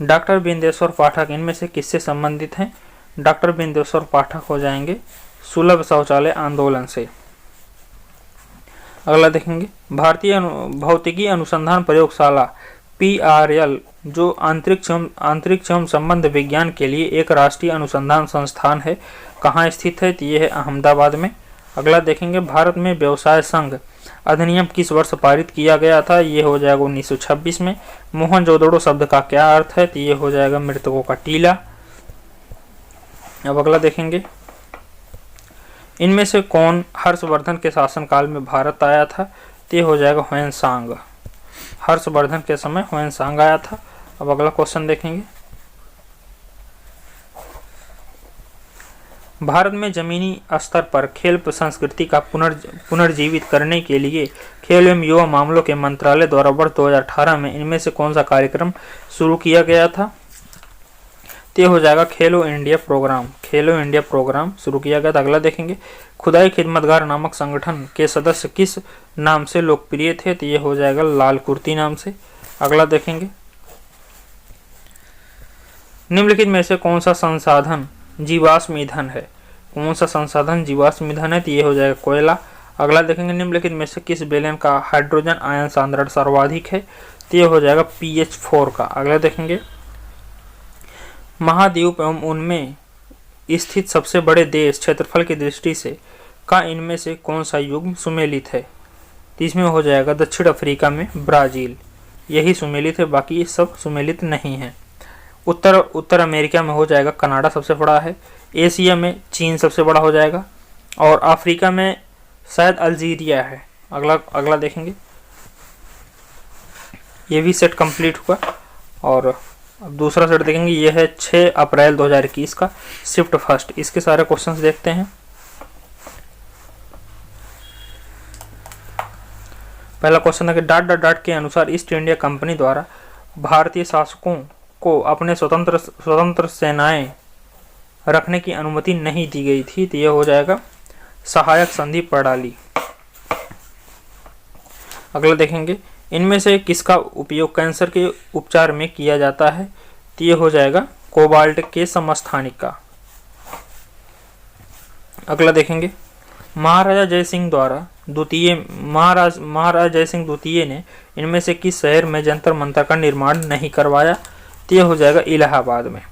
डॉक्टर बिंदेश्वर पाठक इनमें से किससे संबंधित हैं? डॉक्टर बिंदेश्वर पाठक हो जाएंगे सुलभ शौचालय आंदोलन से। अगला देखेंगे, भारतीय भौतिकी अनुसंधान प्रयोगशाला PRL जो अंतरिक्ष एवं संबंध विज्ञान के लिए एक राष्ट्रीय अनुसंधान संस्थान है, कहाँ स्थित है? तो ये है अहमदाबाद में। अगला देखेंगे, भारत में व्यवसाय संघ अधिनियम किस वर्ष पारित किया गया था? ये हो जाएगा 1926 में। मोहनजोदड़ो शब्द का क्या अर्थ है? तो ये हो जाएगा मृतकों का टीला। अब अगला देखेंगे, इनमें से कौन हर्षवर्धन के शासनकाल में भारत आया था? तो ये हो जाएगा ह्वेनसांग। हर्षवर्धन के समय ह्वेनसांग आया था। अब अगला क्वेश्चन देखेंगे, भारत में जमीनी स्तर पर खेल संस्कृति का पुनर्जीवित करने के लिए खेल एवं युवा मामलों के मंत्रालय द्वारा वर्ष 2018 में इनमें से कौन सा कार्यक्रम शुरू किया गया था? तो हो जाएगा खेलो इंडिया प्रोग्राम शुरू किया गया था। अगला देखेंगे, खुदाई खिदमतगार नामक संगठन के सदस्य किस नाम से लोकप्रिय थे? तो ये हो जाएगा लाल कुर्ती नाम से। अगला देखेंगे, निम्नलिखित में से कौन सा संसाधन जीवाश्म ईंधन है? कौन सा संसाधन जीवाश्म ईंधन है? तो ये हो जाएगा कोयला। अगला देखेंगे, निम्नलिखित में से किस विलयन का हाइड्रोजन आयन सांद्रण सर्वाधिक है? तो ये हो जाएगा PH4 का। अगला देखेंगे महाद्वीप एवं उनमें स्थित सबसे बड़े देश क्षेत्रफल की दृष्टि से का इनमें से कौन सा युग्म सुमेलित है? तो इसमें हो जाएगा दक्षिण अफ्रीका में ब्राजील, यही सुमेलित है, बाकी ये सब सुमेलित नहीं है। उत्तर अमेरिका में हो जाएगा कनाडा सबसे बड़ा है, एशिया में चीन सबसे बड़ा हो जाएगा, और अफ्रीका में शायद अल्जीरिया है। अगला देखेंगे, ये भी सेट कंप्लीट हुआ। और अब दूसरा सेट देखेंगे, ये है 6 अप्रैल 2021 का शिफ्ट फर्स्ट। इसके सारे क्वेश्चंस देखते हैं। पहला क्वेश्चन है कि डॉट के अनुसार ईस्ट इंडिया कंपनी द्वारा भारतीय शासकों को अपने स्वतंत्र सेनाएं रखने की अनुमति नहीं दी गई थी। तो यह हो जाएगा सहायक संधि प्रणाली। अगला देखेंगे, इनमें से किसका उपयोग कैंसर के उपचार में किया जाता है? तो ये हो जाएगा कोबाल्ट के समस्थानिक का। अगला देखेंगे, महाराजा जयसिंह द्वितीय ने इनमें से किस शहर में जंतर मंतर का निर्माण नहीं करवाया? तो ये हो जाएगा इलाहाबाद में।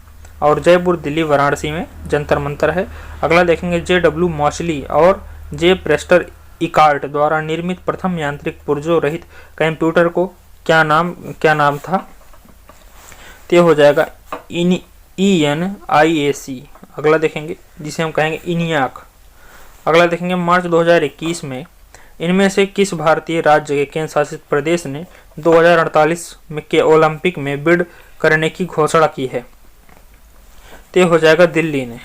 और जयपुर, दिल्ली, वाराणसी में जंतर मंतर है। अगला देखेंगे, JW मॉशली और J प्रेस्टर इकार्ट द्वारा निर्मित प्रथम यांत्रिक पुर्जों रहित कंप्यूटर को क्या नाम था? तो ये हो जाएगा ENIAC। अगला देखेंगे, जिसे हम कहेंगे इनियाक। अगला देखेंगे, मार्च 2021 में इनमें से किस भारतीय राज्य के केंद्र शासित प्रदेश ने 2048 में के ओलंपिक में बिड करने की घोषणा की है? तो हो जाएगा दिल्ली ने।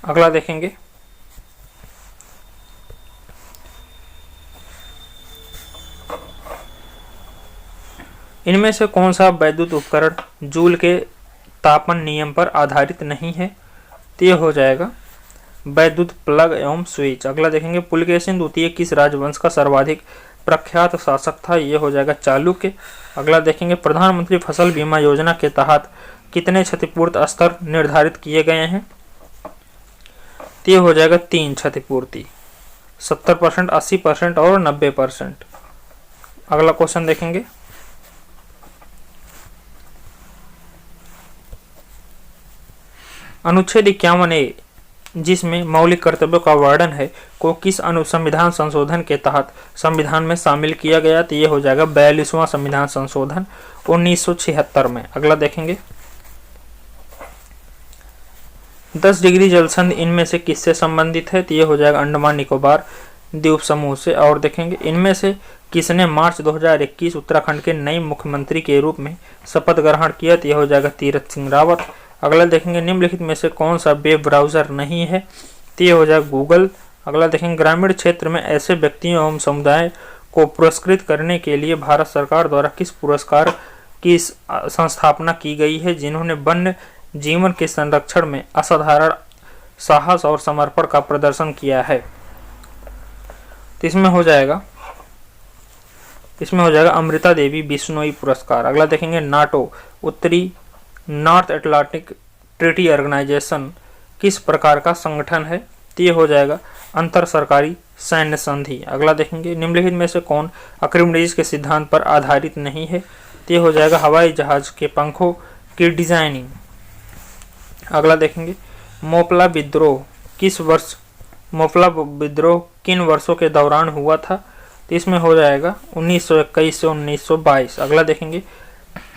अगला देखेंगे, इनमें से कौन सा वैद्युत उपकरण जूल के तापन नियम पर आधारित नहीं है? तो ये हो जाएगा वैद्युत प्लग एवं स्विच। अगला देखेंगे, पुलकेशिन द्वितीय किस राजवंश का सर्वाधिक प्रख्यात शासक था? ये हो जाएगा चालुक्य। अगला देखेंगे, प्रधानमंत्री फसल बीमा योजना के तहत कितने क्षतिपूर्ति स्तर निर्धारित किए गए हैं? तो ये हो जाएगा 3 क्षतिपूर्ति, 70%, 80% और 90%। अगला क्वेश्चन देखेंगे, अनुच्छेद 51A जिसमें मौलिक कर्तव्यों का वर्णन है को किस संविधान संशोधन के तहत संविधान में शामिल किया गया? तो ये हो जाएगा 42वां संविधान संशोधन 1976 में। अगला देखेंगे, 10 डिग्री जलसंधि इनमें से किससे संबंधित है? तो ये हो जाएगा अंडमान निकोबार द्वीप समूह से। और देखेंगे, इनमें से किसने मार्च 2021 उत्तराखंड के नए मुख्यमंत्री के रूप में शपथ ग्रहण किया? तो यह हो जाएगा तीरथ सिंह रावत। अगला देखेंगे, निम्नलिखित में से कौन सा वेब ब्राउजर नहीं है? तो ये हो जाएगा गूगल। अगला देखेंगे, ग्रामीण क्षेत्र में ऐसे व्यक्तियों एवं समुदाय को पुरस्कृत करने के लिए भारत सरकार द्वारा किस पुरस्कार की संस्थापना की गई है जिन्होंने वन्य जीवन के संरक्षण में असाधारण साहस और समर्पण का प्रदर्शन किया है? तो इसमें हो जाएगा अमृता देवी बिश्नोई पुरस्कार। अगला देखेंगे, नाटो उत्तरी नॉर्थ अटलांटिक ट्रीटी ऑर्गेनाइजेशन किस प्रकार का संगठन है? तो ये हो जाएगा अंतर सरकारी सैन्य संधि। अगला देखेंगे, निम्नलिखित में से कौन आर्किमिडीज के सिद्धांत पर आधारित नहीं है? तो ये हो जाएगा हवाई जहाज के पंखों की डिजाइनिंग। अगला देखेंगे, मोपला विद्रोह किन वर्षों के दौरान हुआ था? तो इसमें हो जाएगा 1921 से 1922। अगला देखेंगे,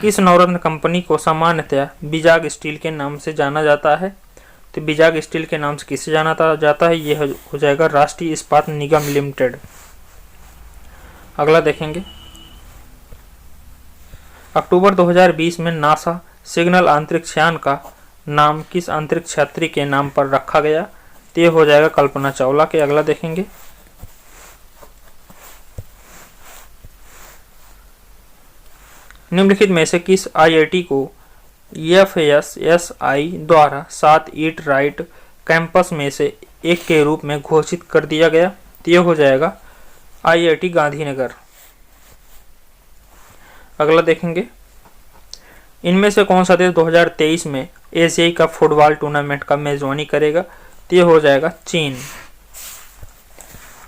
किस नवरत्न कंपनी को सामान्यतया बिजाग स्टील के नाम से जाना जाता है? तो बिजाग स्टील के नाम से किसे जाना जाता है? ये हो जाएगा राष्ट्रीय इस्पात निगम लिमिटेड। अगला देखेंगे, अक्टूबर 2020 में नासा सिग्नल अंतरिक्ष यान का नाम किस अंतरिक्ष यात्री के नाम पर रखा गया? तो ये हो जाएगा कल्पना चावला के। अगला देखेंगे, निम्नलिखित में से किस IIT को FSSI द्वारा 7 ईट राइट कैंपस में से एक के रूप में घोषित कर दिया गया? तो यह हो जाएगा IIT गांधीनगर। अगला देखेंगे, इनमें से कौन सा देश 2023 में एशियाई का फुटबॉल टूर्नामेंट का मेजबानी करेगा? तो यह हो जाएगा चीन।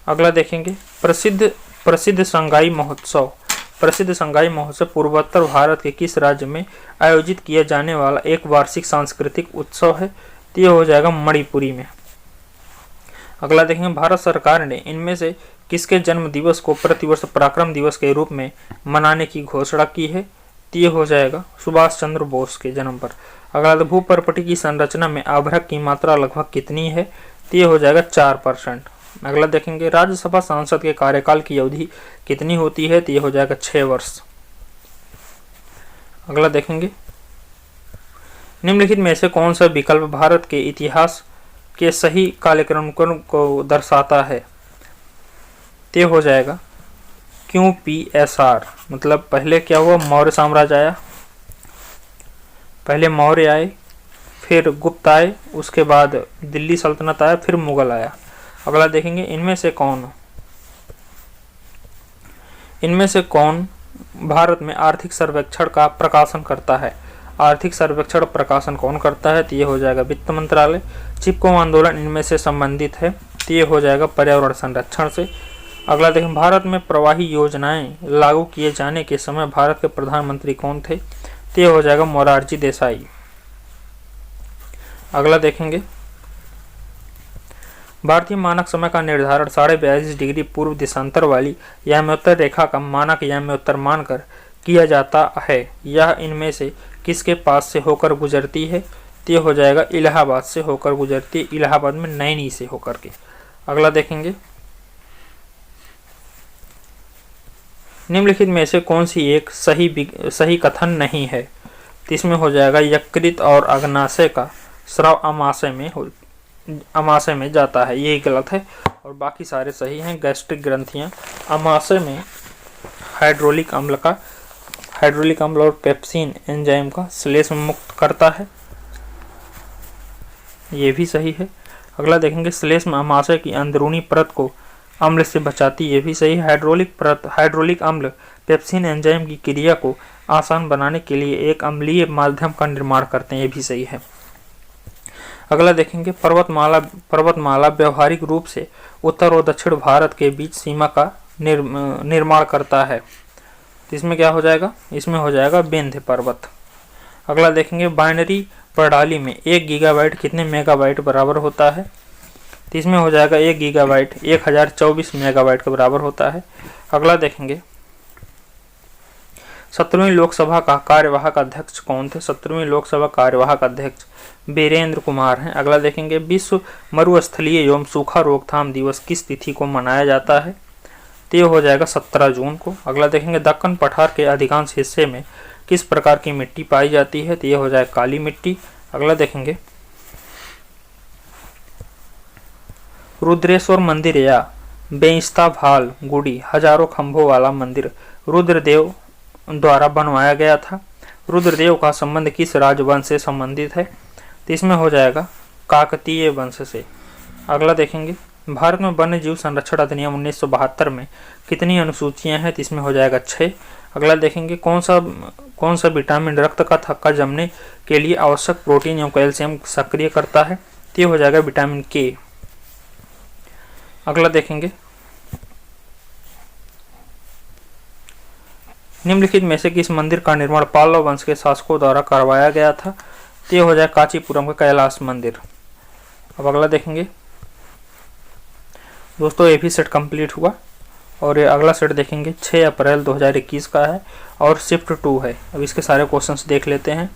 अगला देखेंगे, प्रसिद्ध शंघाई महोत्सव प्रसिद्ध संगाई महोत्सव पूर्वोत्तर भारत के किस राज्य में आयोजित किया जाने वाला एक वार्षिक सांस्कृतिक उत्सव है? तो ये हो जाएगा मणिपुरी में। अगला देखेंगे, भारत सरकार ने इनमें से किसके जन्म दिवस को प्रतिवर्ष पराक्रम दिवस के रूप में मनाने की घोषणा की है? तो ये हो जाएगा सुभाष चंद्र बोस के जन्म पर। अगला, भूपर्पटी की संरचना में आभ्रक की मात्रा लगभग कितनी है? तो ये हो जाएगा 4%। अगला देखेंगे, राज्यसभा सांसद के कार्यकाल की अवधि कितनी होती है? तो ये हो जाएगा 6 वर्ष। अगला देखेंगे, निम्नलिखित में से कौन सा विकल्प भारत के इतिहास के सही कालक्रम को दर्शाता है? ते हो जाएगा QPSR, मतलब पहले क्या हुआ, मौर्य साम्राज्य आया, पहले मौर्य आए, फिर गुप्त आए, उसके बाद दिल्ली सल्तनत आया, फिर मुगल आया। अगला देखेंगे, इनमें से कौन भारत में आर्थिक सर्वेक्षण का प्रकाशन करता है? आर्थिक सर्वेक्षण प्रकाशन कौन करता है? तो ये हो जाएगा वित्त मंत्रालय। चिपको आंदोलन इनमें से संबंधित है, तो ये हो जाएगा पर्यावरण संरक्षण से। अगला देखें, भारत में प्रवाही योजनाएं लागू किए जाने के समय भारत के प्रधानमंत्री कौन थे? तो ये हो जाएगा मोरारजी देसाई। अगला देखेंगे, भारतीय मानक समय का निर्धारण 42.5 डिग्री पूर्व देशांतर वाली याम्योत्तर रेखा का मानक याम्योत्तर मानकर किया जाता है। यह इनमें से किसके पास से होकर गुजरती है? तो ये हो जाएगा इलाहाबाद से होकर गुजरती है, इलाहाबाद में नैनी से होकर के। अगला देखेंगे, निम्नलिखित में से कौन सी एक सही कथन नहीं है? तो इसमें हो जाएगा यकृत और अग्नाशय का स्राव अमाशय में जाता है, यही गलत है और बाकी सारे सही हैं। गैस्ट्रिक ग्रंथियां अमाशय में हाइड्रोलिक अम्ल और पेप्सिन एंजाइम का श्लेष्म मुक्त करता है, ये भी सही है। अगला देखेंगे, श्लेष्म अमाशय की अंदरूनी परत को अम्ल से बचाती, ये भी सही है। हाइड्रोलिक अम्ल पेप्सिन एंजाइम की क्रिया को आसान बनाने के लिए एक अम्लीय माध्यम का निर्माण करते हैं, ये भी सही है। अगला देखेंगे, पर्वतमाला व्यवहारिक रूप से उत्तर और दक्षिण भारत के बीच सीमा का निर्माण करता है, तो इसमें क्या हो जाएगा? इसमें हो जाएगा विंध्य पर्वत। अगला देखेंगे, बाइनरी प्रणाली में 1 गीगाबाइट कितने मेगाबाइट बराबर होता है? तो इसमें हो जाएगा 1 गीगाबाइट 1024 मेगाबाइट के बराबर होता है। अगला देखेंगे, 17वीं लोकसभा का कार्यवाहक अध्यक्ष कौन थे? 17वीं लोकसभा कार्यवाहक अध्यक्ष वीरेंद्र कुमार हैं। अगला देखेंगे, विश्व मरुस्थलीय एवं सूखा रोकथाम दिवस किस तिथि को मनाया जाता है? तो ये हो जाएगा 17 जून को। अगला देखेंगे, दक्कन पठार के अधिकांश हिस्से में किस प्रकार की मिट्टी पाई जाती है? तो ये हो जाएगा काली मिट्टी। अगला देखेंगे, रुद्रेश्वर मंदिर या बेइस्ता भाल गुड़ी हजारों खंभों वाला मंदिर रुद्रदेव द्वारा बनवाया गया था। रुद्रदेव का संबंध किस राजवंश से संबंधित है? तो इसमें हो जाएगा काकतीय वंश से। अगला देखेंगे, भारत में वन्य जीव संरक्षण अधिनियम 1972 में कितनी अनुसूचियां हैं? तो इसमें हो जाएगा 6। अगला देखेंगे, कौन सा विटामिन रक्त का थक्का जमने के लिए आवश्यक प्रोटीन एवं कैल्शियम सक्रिय करता है? तो ये हो जाएगा विटामिन के। अगला देखेंगे, निम्नलिखित में से किस मंदिर का निर्माण पाल्लव वंश के शासकों द्वारा करवाया गया था? तो ये हो जाए कांचीपुरम का कैलाश मंदिर। अब अगला देखेंगे दोस्तों, ये भी सेट कंप्लीट हुआ और ये अगला सेट देखेंगे 6 अप्रैल 2021 का है और शिफ्ट 2 है। अब इसके सारे क्वेश्चंस देख लेते हैं।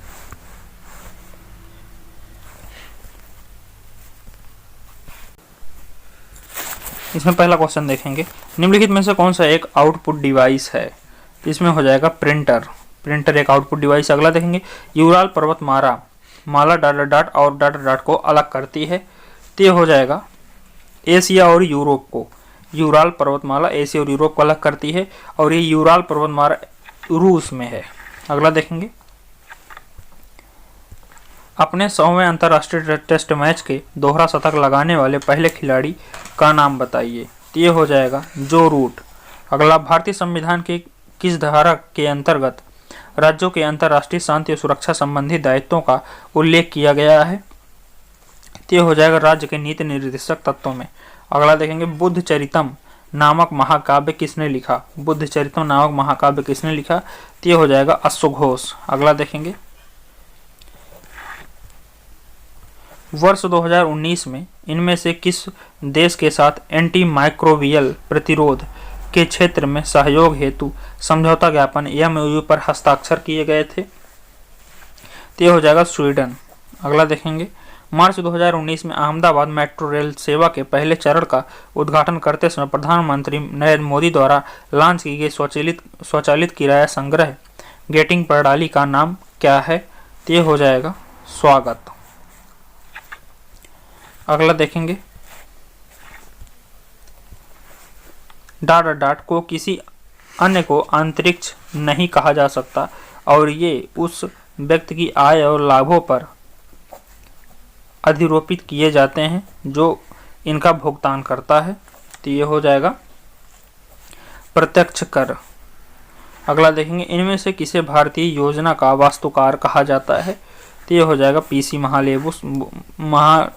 इसमें पहला क्वेश्चन देखेंगे, निम्नलिखित में से कौन सा एक आउटपुट डिवाइस है? इसमें हो जाएगा प्रिंटर एक आउटपुट डिवाइस। अगला देखेंगे, यूराल पर्वतमाला डाट और डाट को अलग करती है। तो ये हो जाएगा एशिया और यूरोप को। यूराल पर्वतमाला एशिया और यूरोप को अलग करती है और ये यूराल पर्वतमाला रूस में है। अगला देखेंगे, अपने 100वें अंतर्राष्ट्रीय टेस्ट मैच के दोहरा शतक लगाने वाले पहले खिलाड़ी का नाम बताइए। तो ये हो जाएगा जो रूट। अगला, भारतीय संविधान के किस धारा के अंतर्गत राज्यों के अंतर्राष्ट्रीय शांति और सुरक्षा संबंधी दायित्वों का उल्लेख किया गया है? तो ये हो जाएगा राज्य के नीति निर्देशक तत्वों में। अगला देखेंगे, बुद्ध चरितम नामक महाकाव्य किसने लिखा? बुद्ध चरितम नामक महाकाव्य किसने लिखा? तो ये हो जाएगा अश्वघोष। अगला देखेंगे, वर्ष 2019 में इनमें से किस देश के साथ एंटी माइक्रोबियल प्रतिरोध के क्षेत्र में सहयोग हेतु समझौता ज्ञापन MOU पर हस्ताक्षर किए गए थे? तो ये हो जाएगा स्वीडन। अगला देखेंगे, मार्च 2019 में अहमदाबाद मेट्रो रेल सेवा के पहले चरण का उद्घाटन करते समय प्रधानमंत्री नरेंद्र मोदी द्वारा लॉन्च की गई स्वचालित किराया संग्रह गेटिंग प्रणाली का नाम क्या है? तो ये हो जाएगा स्वागत। अगला देखेंगे, डाट को किसी अन्य को अंतरिक्ष नहीं कहा जा सकता और ये उस व्यक्ति की आय और लाभों पर अधिरोपित किए जाते हैं जो इनका भुगतान करता है। तो ये हो जाएगा प्रत्यक्ष कर। अगला देखेंगे, इनमें से किसे भारतीय योजना का वास्तुकार कहा जाता है? तो ये हो जाएगा PC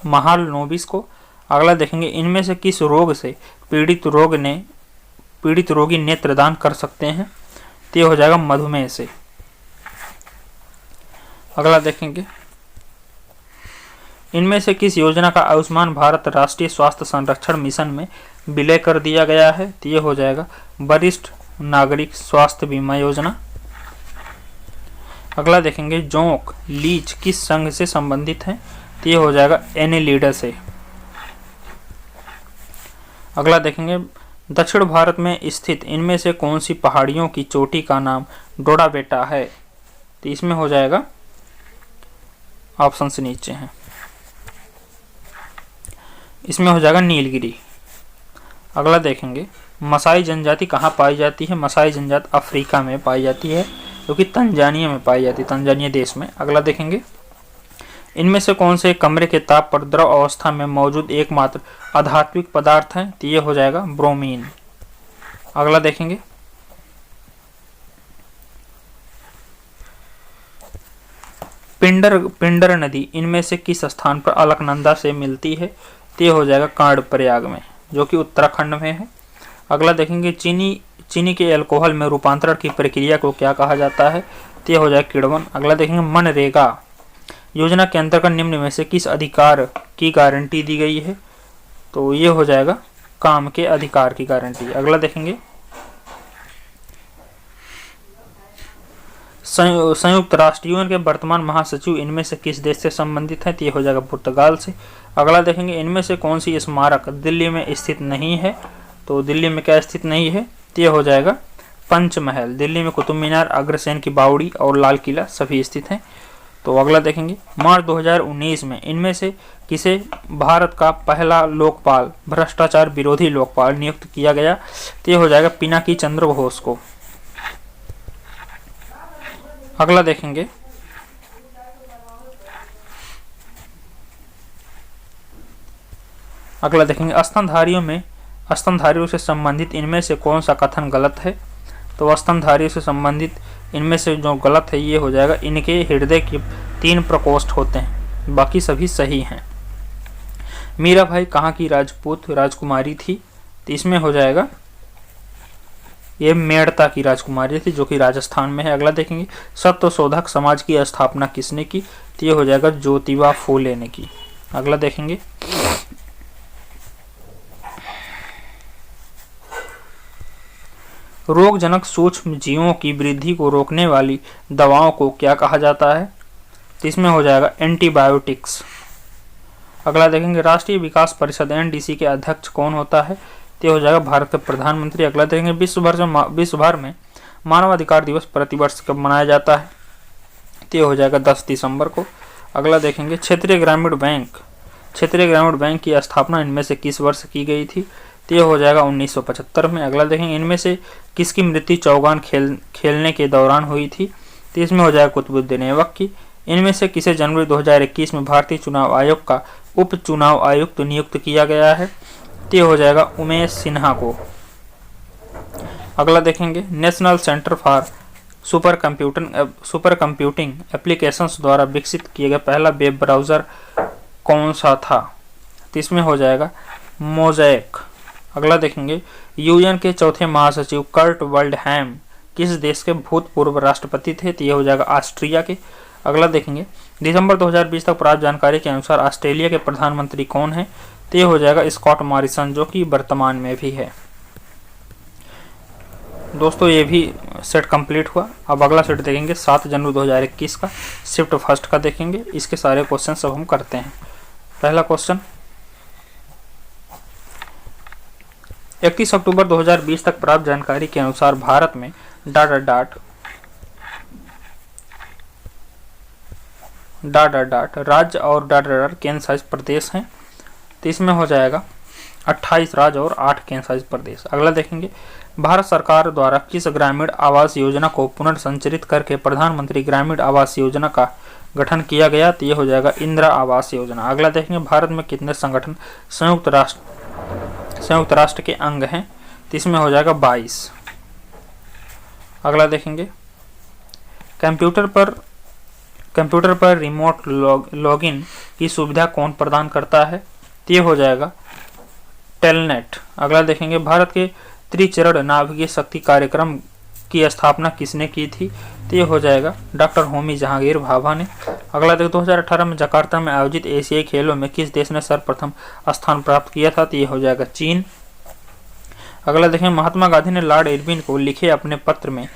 महालनोबिस को। अगला देखेंगे, इनमें से किस रोग से पीड़ित रोगी नेत्रदान कर सकते हैं? तो ये हो जाएगा मधुमेह से। अगला देखेंगे, इनमें से किस योजना का आयुष्मान भारत राष्ट्रीय स्वास्थ्य संरक्षण मिशन में विलय कर दिया गया है? तो ये हो जाएगा वरिष्ठ नागरिक स्वास्थ्य बीमा योजना। अगला देखेंगे, जोंक लीच किस संघ से संबंधित है? तो ये हो जाएगा एनेलिडा से। अगला देखेंगे, दक्षिण भारत में स्थित इनमें से कौन सी पहाड़ियों की चोटी का नाम डोडा बेटा है? तो इसमें हो जाएगा, ऑप्शन से नीचे हैं, इसमें हो जाएगा नीलगिरी। अगला देखेंगे, मसाई जनजाति कहाँ पाई जाती है? मसाई जनजाति अफ्रीका में पाई जाती है, जो कि तंजानिया में पाई जाती है, तंजानिया देश में। अगला देखेंगे, इनमें से कौन से कमरे के ताप पर द्रव अवस्था में मौजूद एकमात्र अधात्विक पदार्थ है? तो ये हो जाएगा ब्रोमीन। अगला देखेंगे, पिंडर नदी इनमें से किस स्थान पर अलकनंदा से मिलती है? तो ये हो जाएगा कर्णप्रयाग में, जो कि उत्तराखंड में है। अगला देखेंगे, चीनी के अल्कोहल में रूपांतरण की प्रक्रिया को क्या कहा जाता है? तो ये हो जाएगा किण्वन। अगला देखेंगे, मनरेगा योजना के अंतर्गत निम्न में से किस अधिकार की गारंटी दी गई है? तो ये हो जाएगा काम के अधिकार की गारंटी। अगला देखेंगे, संयुक्त राष्ट्र यूएन के वर्तमान महासचिव इनमें से किस देश से संबंधित है? तो ये हो जाएगा पुर्तगाल से। अगला देखेंगे, इनमें से कौन सी स्मारक दिल्ली में स्थित नहीं है? तो दिल्ली में क्या स्थित नहीं है? तो ये हो जाएगा पंचमहल। दिल्ली में कुतुब मीनार, अग्रसेन की बावड़ी और लाल किला सभी स्थित हैं। तो अगला देखेंगे, मार्च 2019 में इनमें से किसे भारत का पहला लोकपाल, भ्रष्टाचार विरोधी लोकपाल नियुक्त किया गया? तो ये हो जाएगा पिनाकी चंद्र घोष को। अगला देखेंगे, स्तनधारियों से संबंधित इनमें से कौन सा कथन गलत है? तो स्तनधारियों से संबंधित इनमें से जो गलत है ये हो जाएगा, इनके हृदय के 3 प्रकोष्ठ होते हैं, बाकी सभी सही हैं। मीराबाई कहाँ की राजपूत राजकुमारी थी? तो इसमें हो जाएगा ये मेड़ता की राजकुमारी थी, जो कि राजस्थान में है। अगला देखेंगे, सत्यशोधक समाज की स्थापना किसने की? तो ये हो जाएगा ज्योतिबा फूले ने की। अगला देखेंगे, रोगजनक सूक्ष्म जीवों की वृद्धि को रोकने वाली दवाओं को क्या कहा जाता है? तो इसमें हो जाएगा एंटीबायोटिक्स। अगला देखेंगे, राष्ट्रीय विकास परिषद NDC के अध्यक्ष कौन होता है? तो हो जाएगा भारत के प्रधानमंत्री। अगला देखेंगे, विश्व भर में मानवाधिकार दिवस प्रतिवर्ष कब मनाया जाता है? तो हो जाएगा 10 दिसंबर को। अगला देखेंगे, क्षेत्रीय ग्रामीण बैंक की स्थापना इनमें से किस वर्ष की गई थी? तो हो जाएगा 1975 में। अगला देखेंगे, इनमें से किसकी मृत्यु चौगान खेलने के दौरान हुई थी? तो इसमें हो जाएगा कुतुबुद्दीन ऐबक की। इनमें से किसे जनवरी 2021 में भारतीय चुनाव आयोग का उप चुनाव आयुक्त नियुक्त किया गया है? तो हो जाएगा उमेश सिन्हा को। अगला देखेंगे, national centre for super computing applications द्वारा विकसित किया गया पहला वेब ब्राउज़र कौन सा था? तो इसमें हो जाएगा मोज़ेक। अगला देखेंगे, यूएन के चौथे महासचिव कर्ट वल्डहैम किस देश के भूतपूर्व राष्ट्रपति थे? तो ये हो जाएगा ऑस्ट्रिया के। अगला देखेंगे, दिसंबर 2020 तक प्राप्त जानकारी के अनुसार ऑस्ट्रेलिया के प्रधानमंत्री कौन है? तो ये हो जाएगा स्कॉट मॉरिसन, जो कि वर्तमान में भी है। दोस्तों ये भी सेट कंप्लीट हुआ। अब अगला सेट देखेंगे 7 जनवरी 2021 का, शिफ्ट फर्स्ट का देखेंगे। इसके सारे क्वेश्चन सब हम करते हैं। पहला क्वेश्चन, 31 अक्टूबर 2020 तक प्राप्त जानकारी के अनुसार भारत में राज्य और केंद्र शासित प्रदेश हैं। तो इसमें हो जाएगा 28 राज्य और 8 केंद्र शासित प्रदेश। अगला देखेंगे, भारत सरकार द्वारा किस ग्रामीण आवास योजना को पुनर्संरचित करके प्रधानमंत्री ग्रामीण आवास योजना का गठन किया गया? तो ये हो जाएगा इंदिरा आवास योजना। अगला देखेंगे, भारत में कितने संगठन संयुक्त राष्ट्र के अंग हैं? तो इसमें हो जाएगा 22। अगला देखेंगे, कंप्यूटर पर रिमोट लॉगिन की सुविधा कौन प्रदान करता है? तो ये हो जाएगा टेलनेट। अगला देखेंगे, भारत के त्रिचरण नाभिकीय शक्ति कार्यक्रम की स्थापना किसने की थी? तो ये हो जाएगा डॉक्टर होमी जहांगीर भाभा ने। अगला देखो, 2018 में जकार्ता में आयोजित एशियाई खेलों में किस देश ने सर्वप्रथम स्थान प्राप्त किया था? तो ये हो जाएगा चीन। अगला देखें, महात्मा गांधी ने लॉर्ड इरविन को लिखे अपने पत्र में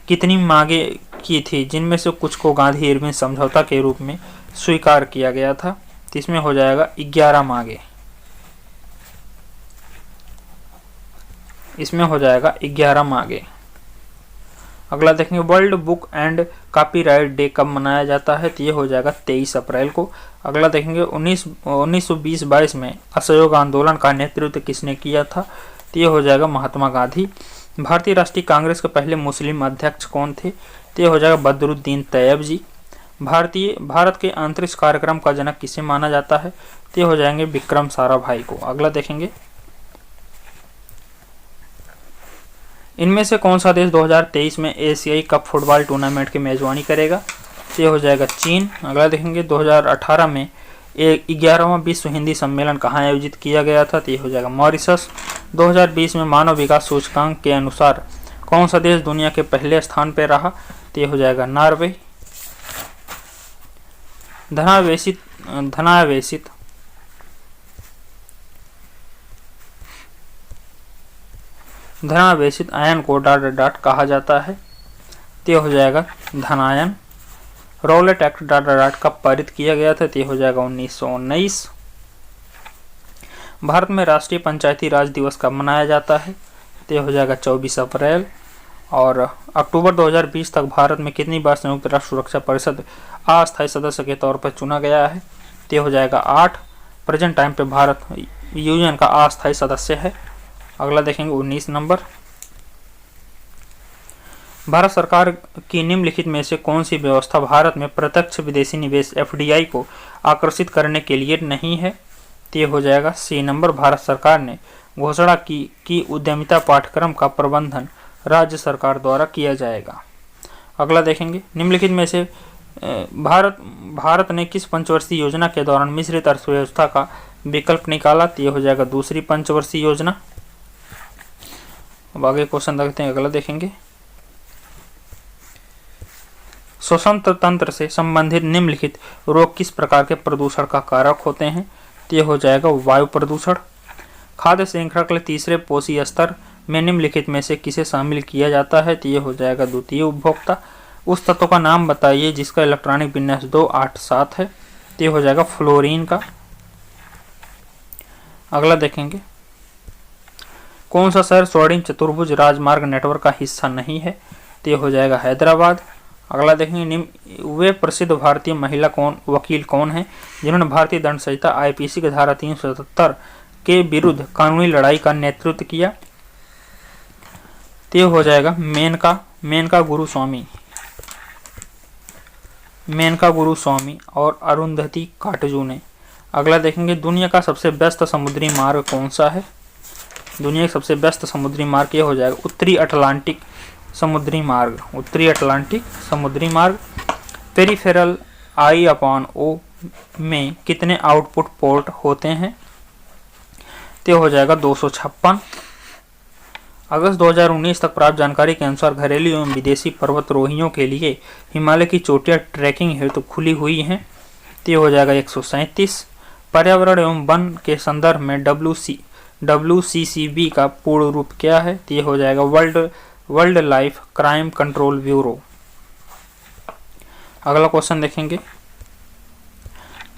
कितनी मांगे की थी, जिनमें से कुछ को गांधी इरविन समझौता के रूप में स्वीकार किया गया था? तो इसमें हो जाएगा 11 मांगे। इसमें हो जाएगा 11 मांगे। अगला देखेंगे, world book and copyright day कब मनाया जाता है? तो ये हो जाएगा 23 अप्रैल को। अगला देखेंगे, 1920-22 में असहयोग आंदोलन का नेतृत्व किसने किया था? तो ये हो जाएगा महात्मा गांधी। भारतीय राष्ट्रीय कांग्रेस के पहले मुस्लिम अध्यक्ष कौन थे? तो ये हो जाएगा बदरुद्दीन तैयब जी। भारत के अंतरिक्ष कार्यक्रम का जनक किसे माना जाता है? तो ये हो जाएंगे विक्रम साराभाई को। अगला देखेंगे, इनमें से कौन सा देश 2023 में एशियाई कप फुटबॉल टूर्नामेंट की मेजबानी करेगा? तो ये हो जाएगा चीन। अगला देखेंगे, 2018 में 11वां विश्व हिंदी सम्मेलन कहाँ आयोजित किया गया था? तो ये हो जाएगा मॉरिशस। 2020 में मानव विकास सूचकांक के अनुसार कौन सा देश दुनिया के पहले स्थान पर रहा? तो ये हो जाएगा नॉर्वे। धनावेशित आयन को कहा जाता है? तो हो जाएगा धनायन। रॉलेट एक्ट कब पारित किया गया था? तो हो जाएगा 1919। भारत में राष्ट्रीय पंचायती राज दिवस कब मनाया जाता है? तो हो जाएगा 24 अप्रैल। और अक्टूबर 2020 तक भारत में कितनी बार संयुक्त राष्ट्र सुरक्षा परिषद अस्थायी सदस्य के तौर पर चुना गया है? तो हो जाएगा 8। प्रेजेंट टाइम पे भारत यूएन का अस्थायी सदस्य है। अगला देखेंगे 19 नंबर, भारत सरकार की निम्नलिखित में से कौन सी व्यवस्था भारत में प्रत्यक्ष विदेशी निवेश एफडीआई को आकर्षित करने के लिए नहीं है? तो ये हो जाएगा सी नंबर, भारत सरकार ने घोषणा की कि उद्यमिता पाठ्यक्रम का प्रबंधन राज्य सरकार द्वारा किया जाएगा। अगला देखेंगे, निम्नलिखित में से भारत ने किस पंचवर्षीय योजना के दौरान मिश्रित अर्थव्यवस्था का विकल्प निकाला? तो ये हो जाएगा दूसरी पंचवर्षीय योजना। अब आगे क्वेश्चन देखते हैं। अगला देखेंगे, श्वसन तंत्र से संबंधित निम्नलिखित रोग किस प्रकार के प्रदूषण का कारक होते हैं? तो ये हो जाएगा वायु प्रदूषण। खाद्य श्रृंखला के तीसरे पोषीय स्तर में निम्नलिखित में से किसे शामिल किया जाता है? तो ये हो जाएगा द्वितीय उपभोक्ता। उस तत्व का नाम बताइए जिसका इलेक्ट्रॉनिक विन्यास 287 है। तो ये हो जाएगा फ्लोरीन का। अगला देखेंगे, कौन सा शहर स्वर्णिम चतुर्भुज राजमार्ग नेटवर्क का हिस्सा नहीं है? तो ये हो जाएगा हैदराबाद। अगला देखेंगे, वे प्रसिद्ध भारतीय महिला वकील कौन है जिन्होंने भारतीय दंड संहिता आईपीसी की धारा 377 के विरुद्ध कानूनी लड़ाई का नेतृत्व किया? तो ये हो जाएगा मेनका गुरुस्वामी और अरुंधति काटजू ने। अगला देखेंगे, दुनिया का सबसे व्यस्त समुद्री मार्ग कौन सा है? दुनिया का सबसे व्यस्त समुद्री मार्ग ये हो जाएगा उत्तरी अटलांटिक समुद्री मार्ग। पेरिफेरल I/O में कितने आउटपुट पोर्ट होते हैं? तो हो जाएगा 256। अगस्त 2019 तक प्राप्त जानकारी के अनुसार घरेलू एवं विदेशी पर्वतारोहियों के लिए हिमालय की चोटियां ट्रैकिंग हेतु खुली हुई हैं। तो ये हो जाएगा 137। पर्यावरण एवं वन के संदर्भ में WCCB का पूर्ण रूप क्या है? तो ये हो जाएगा world life crime control bureau. अगला क्वेश्चन देखेंगे,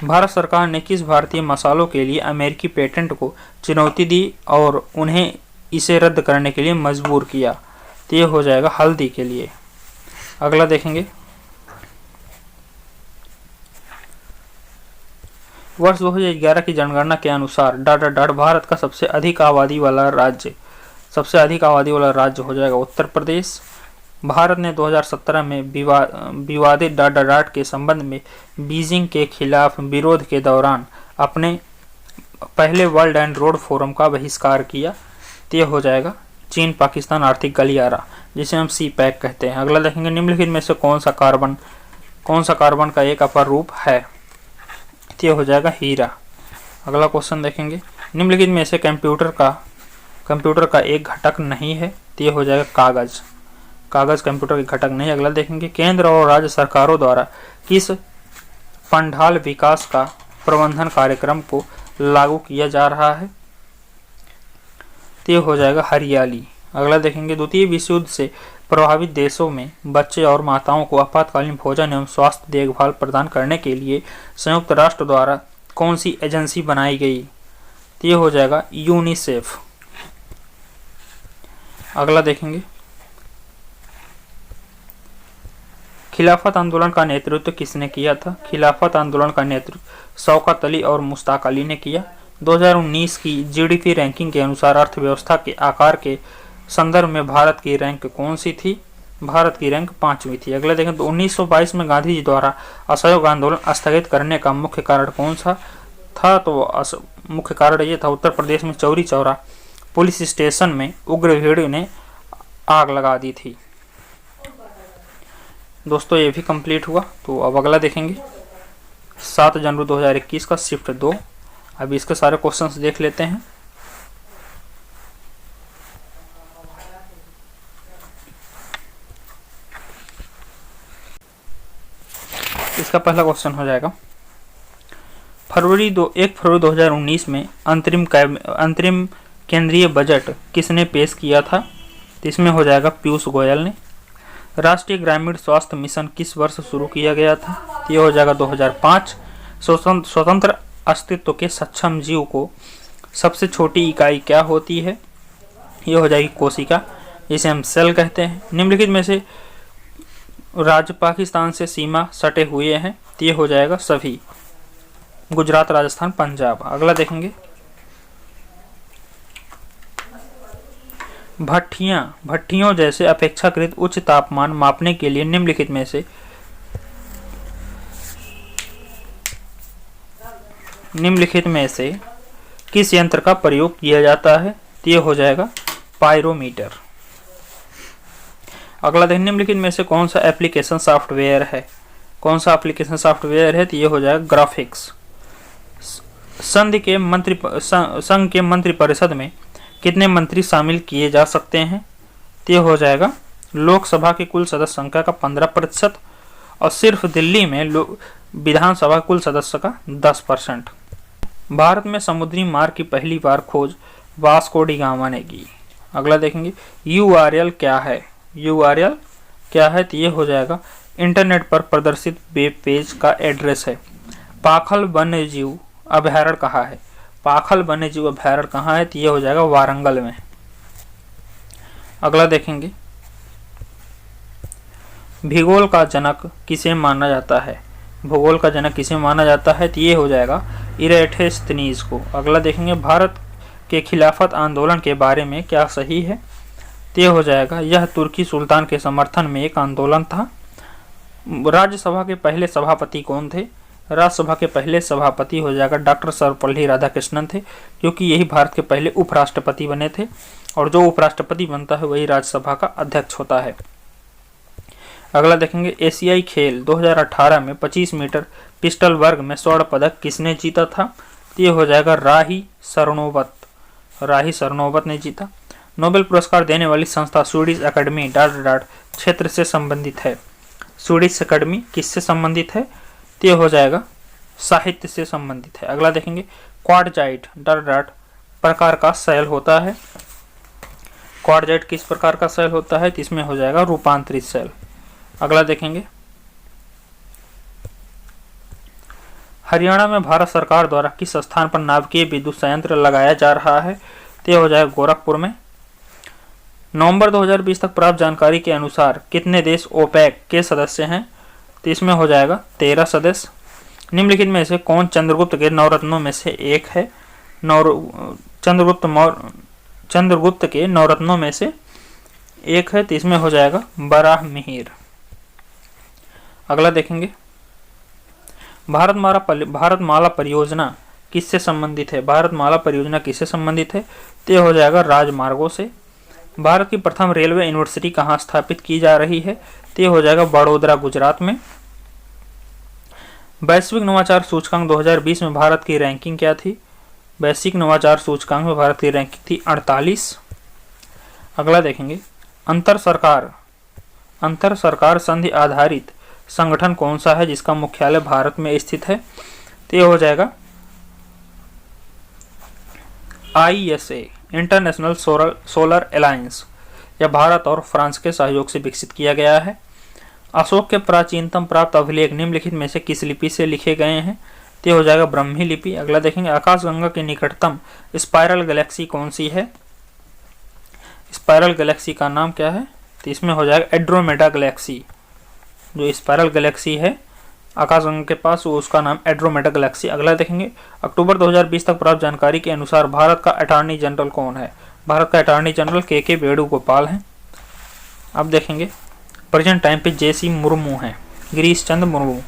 भारत सरकार ने किस भारतीय मसालों के लिए अमेरिकी पेटेंट को चुनौती दी और उन्हें इसे रद्द करने के लिए मजबूर किया? तो ये हो जाएगा हल्दी के लिए। अगला देखेंगे, वर्ष 2011 की जनगणना के अनुसार भारत का सबसे अधिक आबादी वाला राज्य हो जाएगा उत्तर प्रदेश। भारत ने 2017 में विवादित के संबंध में बीजिंग के खिलाफ विरोध के दौरान अपने पहले वर्ल्ड एंड रोड फोरम का बहिष्कार किया। तो ये हो जाएगा चीन पाकिस्तान आर्थिक गलियारा, जिसे हम CPEC कहते हैं। अगला देखेंगे, निम्नलिखित में से कौन सा कार्बन का एक अपर रूप है? तो ये हो जाएगा हीरा। अगला क्वेश्चन देखेंगे, निम्नलिखित में से कंप्यूटर का एक घटक नहीं है? तो ये हो जाएगा कागज कंप्यूटर के घटक नहीं। अगला देखेंगे, केंद्र और राज्य सरकारों द्वारा किस पंडाल विकास का प्रबंधन कार्यक्रम को लागू किया जा रहा है? तो ये हो जाएगा हरियाली। अगला देखेंगे, द्वितीय विश्व युद्ध से प्रभावित देशों में बच्चे और माताओं को आपातकालीन भोजन एवं स्वास्थ्य देखभाल प्रदान करने के लिए संयुक्त राष्ट्र द्वारा कौन सी एजेंसी बनाई गई? तो ये हो जाएगा यूनिसेफ। अगला देखेंगे, खिलाफत आंदोलन का नेतृत्व किसने किया था? खिलाफत आंदोलन का नेतृत्व शौकत अली और मुश्ताक अली ने किया। 2019 की GDP रैंकिंग के अनुसार अर्थव्यवस्था के आकार के संदर्भ में भारत की रैंक कौन सी थी? भारत की रैंक 5वीं थी। अगला देखें, तो 1922 में गांधी जी द्वारा असहयोग आंदोलन स्थगित करने का मुख्य कारण कौन सा था? तो मुख्य कारण ये था, उत्तर प्रदेश में चौरी चौरा पुलिस स्टेशन में उग्र भीड़ ने आग लगा दी थी। दोस्तों ये भी कंप्लीट हुआ। तो अब अगला देखेंगे, 7 जनवरी 2021 का शिफ्ट 2। अभी इसके सारे क्वेश्चंस देख लेते हैं। इसका पहला क्वेश्चन हो जाएगा, 1 फरवरी 2019 में अंतरिम केंद्रीय बजट किसने पेश किया था? तो इसमें हो जाएगा पीयूष गोयल ने। राष्ट्रीय ग्रामीण स्वास्थ्य मिशन किस वर्ष शुरू किया गया था? तो ये हो जाएगा 2005। स्वतंत्र अस्तित्व के सक्षम जीव को सबसे छोटी इकाई क्या होती है? ये हो जाएगी कोशिका, जिसे हम सेल कहते हैं। निम्नलिखित में से राज्य पाकिस्तान से सीमा सटे हुए हैं? तो ये हो जाएगा सभी, गुजरात, राजस्थान, पंजाब। अगला देखेंगे, भट्टियों जैसे अपेक्षाकृत उच्च तापमान मापने के लिए निम्नलिखित में से किस यंत्र का प्रयोग किया जाता है? तो ये हो जाएगा पायरोमीटर। अगला देखें, निम्नलिखित में से कौन सा एप्लीकेशन सॉफ्टवेयर है? तो ये हो जाएगा ग्राफिक्स। संघ के मंत्रिपरिषद में कितने मंत्री शामिल किए जा सकते हैं? तो ये हो जाएगा लोकसभा की कुल सदस्य संख्या का 15% और सिर्फ दिल्ली में विधानसभा कुल सदस्य का 10%। भारत में समुद्री मार्ग की पहली बार खोज वास्को डी गामा ने की। अगला देखेंगे, URL क्या है? तो ये हो जाएगा इंटरनेट पर प्रदर्शित वेब पेज का एड्रेस है। पाखल वन्यजीव अभयारण्य कहाँ है? तो ये हो जाएगा वारंगल में। अगला देखेंगे, भूगोल का जनक किसे माना जाता है? तो ये हो जाएगा इरेटोस्थेनीज को। अगला देखेंगे, भारत के खिलाफत आंदोलन के बारे में क्या सही है? तो ये हो जाएगा यह तुर्की सुल्तान के समर्थन में एक आंदोलन था। राज्यसभा के पहले सभापति कौन थे? राज्यसभा के पहले सभापति हो जाएगा डॉक्टर सर्वपल्ली राधाकृष्णन थे, क्योंकि यही भारत के पहले उपराष्ट्रपति बने थे और जो उपराष्ट्रपति बनता है वही राज्यसभा का अध्यक्ष होता है। अगला देखेंगे, एशियाई खेल 2018 में 25 मीटर पिस्टल वर्ग में स्वर्ण पदक किसने जीता था? तो ये हो जाएगा राही सरनोबत ने जीता। नोबेल पुरस्कार देने वाली संस्था स्वीडिश अकेडमी डॉट डॉट क्षेत्र से संबंधित है। स्वीडिश अकेडमी किससे संबंधित है? तो ये हो जाएगा साहित्य से संबंधित है। अगला देखेंगे क्वार्टजाइट डॉट डॉट प्रकार का सेल होता है। क्वार्टजाइट किस प्रकार का सेल होता है? तो इसमें हो जाएगा रूपांतरित सेल। अगला देखेंगे हरियाणा में भारत सरकार द्वारा किस स्थान पर नाभिकीय विद्युत संयंत्र लगाया जा रहा है? तो यह हो जाएगा गोरखपुर में। नवंबर 2020 तक प्राप्त जानकारी के अनुसार कितने देश ओपेक के सदस्य हैं? तो इसमें हो जाएगा 13 सदस्य। निम्नलिखित में से कौन चंद्रगुप्त के नवरत्नों में से एक है? चंद्रगुप्त के नवरत्नों में से एक है, तो इसमें हो जाएगा बराहमिहिर। अगला देखेंगे भारतमाला परियोजना किससे संबंधित है? भारतमाला परियोजना किससे संबंधित है? तो यह हो जाएगा राजमार्गों से। भारत की प्रथम रेलवे यूनिवर्सिटी कहाँ स्थापित की जा रही है? तो यह हो जाएगा बड़ोदरा गुजरात में। वैश्विक नवाचार सूचकांक 2020 में भारत की रैंकिंग क्या थी? वैश्विक नवाचार सूचकांक में भारत की रैंकिंग थी 48। अगला देखेंगे अंतर सरकार संधि आधारित संगठन कौन सा है जिसका मुख्यालय भारत में स्थित है? तो ये हो जाएगा ISA इंटरनेशनल सोलर अलायंस। यह भारत और फ्रांस के सहयोग से विकसित किया गया है। अशोक के प्राचीनतम प्राप्त अभिलेख निम्नलिखित में से किस लिपि से लिखे गए हैं? तो हो जाएगा ब्रह्मी लिपि। अगला देखेंगे आकाशगंगा की निकटतम स्पाइरल गैलेक्सी कौन सी है? स्पाइरल गैलेक्सी का नाम क्या है? तो इसमें हो जाएगा एंड्रोमेडा गैलेक्सी। जो स्पाइरल गैलेक्सी है आकाशगंगा के पास, वो उसका नाम एंड्रोमेडा गैलेक्सी। अगला देखेंगे अक्टूबर 2020 तक प्राप्त जानकारी के अनुसार भारत का अटॉर्नी जनरल कौन है? भारत का अटॉर्नी जनरल के वेणुगोपाल हैं। अब देखेंगे प्रेजेंट टाइम पे JC मुर्मू हैं, गिरीश चंद्र मुर्मू।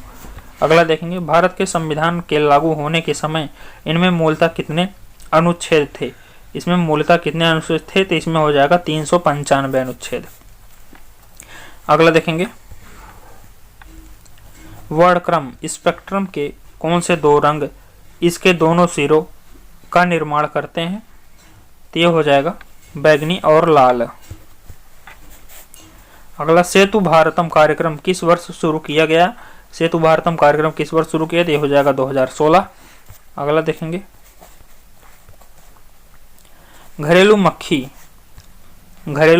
अगला देखेंगे भारत के संविधान के लागू होने के समय इनमें मूलतः कितने अनुच्छेद थे? इसमें मूलतः कितने अनुच्छेद थे? तो इसमें हो जाएगा 395 अनुच्छेद। अगला देखेंगे वर्णक्रम स्पेक्ट्रम के कौन से दो रंग इसके दोनों सिरों का निर्माण करते हैं? तो ये हो जाएगा बैंगनी और लाल। अगला सेतु भारतम कार्यक्रम किस वर्ष शुरू किया गया? सेतु भारतम कार्यक्रम किस वर्ष शुरू किया? तो ये हो जाएगा 2016। अगला देखेंगे घरेलू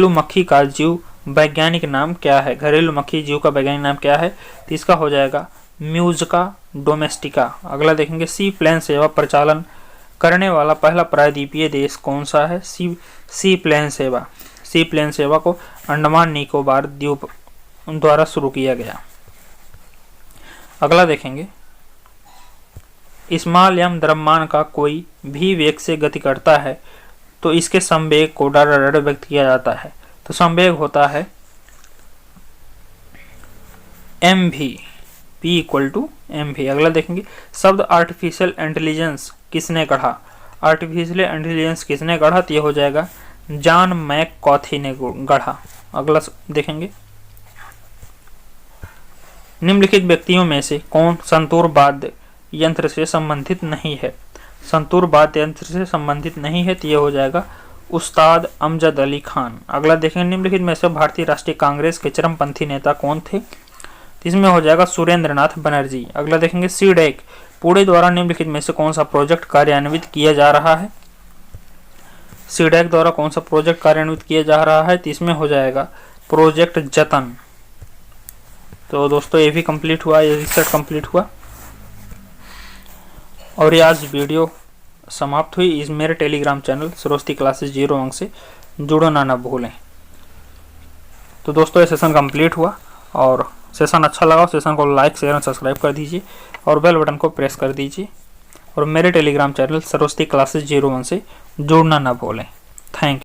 मक्खी का जीव वैज्ञानिक नाम क्या है? घरेलू मक्खी जीव का वैज्ञानिक नाम क्या है? तो इसका हो जाएगा म्यूजिका डोमेस्टिका। अगला देखेंगे सी प्लेन सेवा प्रचालन करने वाला पहला प्रायद्वीपीय देश कौन सा है? सी प्लेन सेवा को अंडमान निकोबार द्वीप द्वारा शुरू किया गया। अगला देखेंगे स्मॉल यम द्रव्यमान का कोई भी वेग से गति करता है तो इसके संवेग को डॉट व्यक्त किया जाता है। तो संवेग होता है mv, p = mv। अगला देखेंगे शब्द आर्टिफिशियल इंटेलिजेंस किसने गढ़ा? आर्टिफिशियल इंटेलिजेंस किसने गढ़ा? तो ये हो जाएगा जॉन मैककार्थी ने गढ़ा। अगला देखेंगे निम्नलिखित व्यक्तियों में से कौन संतूर वाद्य यंत्र से संबंधित नहीं है? संतूर वाद्य यंत्र से संबंधित नहीं है, तो ये हो जाएगा उस्ताद अमजद अली खान। अगला देखेंगे निम्नलिखित में से भारतीय राष्ट्रीय कांग्रेस के चरमपंथी नेता कौन थे? इसमें हो जाएगा सुरेंद्रनाथ बनर्जी। अगला देखेंगे सीडैक पुणे द्वारा निम्नलिखित में से कौन सा प्रोजेक्ट कार्यान्वित किया जा रहा है? सीडैक द्वारा कौन सा प्रोजेक्ट कार्यान्वित किया जा रहा है? तो इसमें हो जाएगा प्रोजेक्ट जतन। तो दोस्तों ये भी कंप्लीट हुआ, ये रिसर्च कंप्लीट हुआ और ये आज वीडियो समाप्त हुई। इस मेरे टेलीग्राम चैनल सरस्वती क्लासेस 01 से जुड़ना ना भूलें। तो दोस्तों ये सेशन कंप्लीट हुआ और सेशन अच्छा लगा सेशन को लाइक शेयर और सब्सक्राइब कर दीजिए और बेल बटन को प्रेस कर दीजिए और मेरे टेलीग्राम चैनल सरस्वती क्लासेस 01 से जुड़ना ना भूलें। Thank you.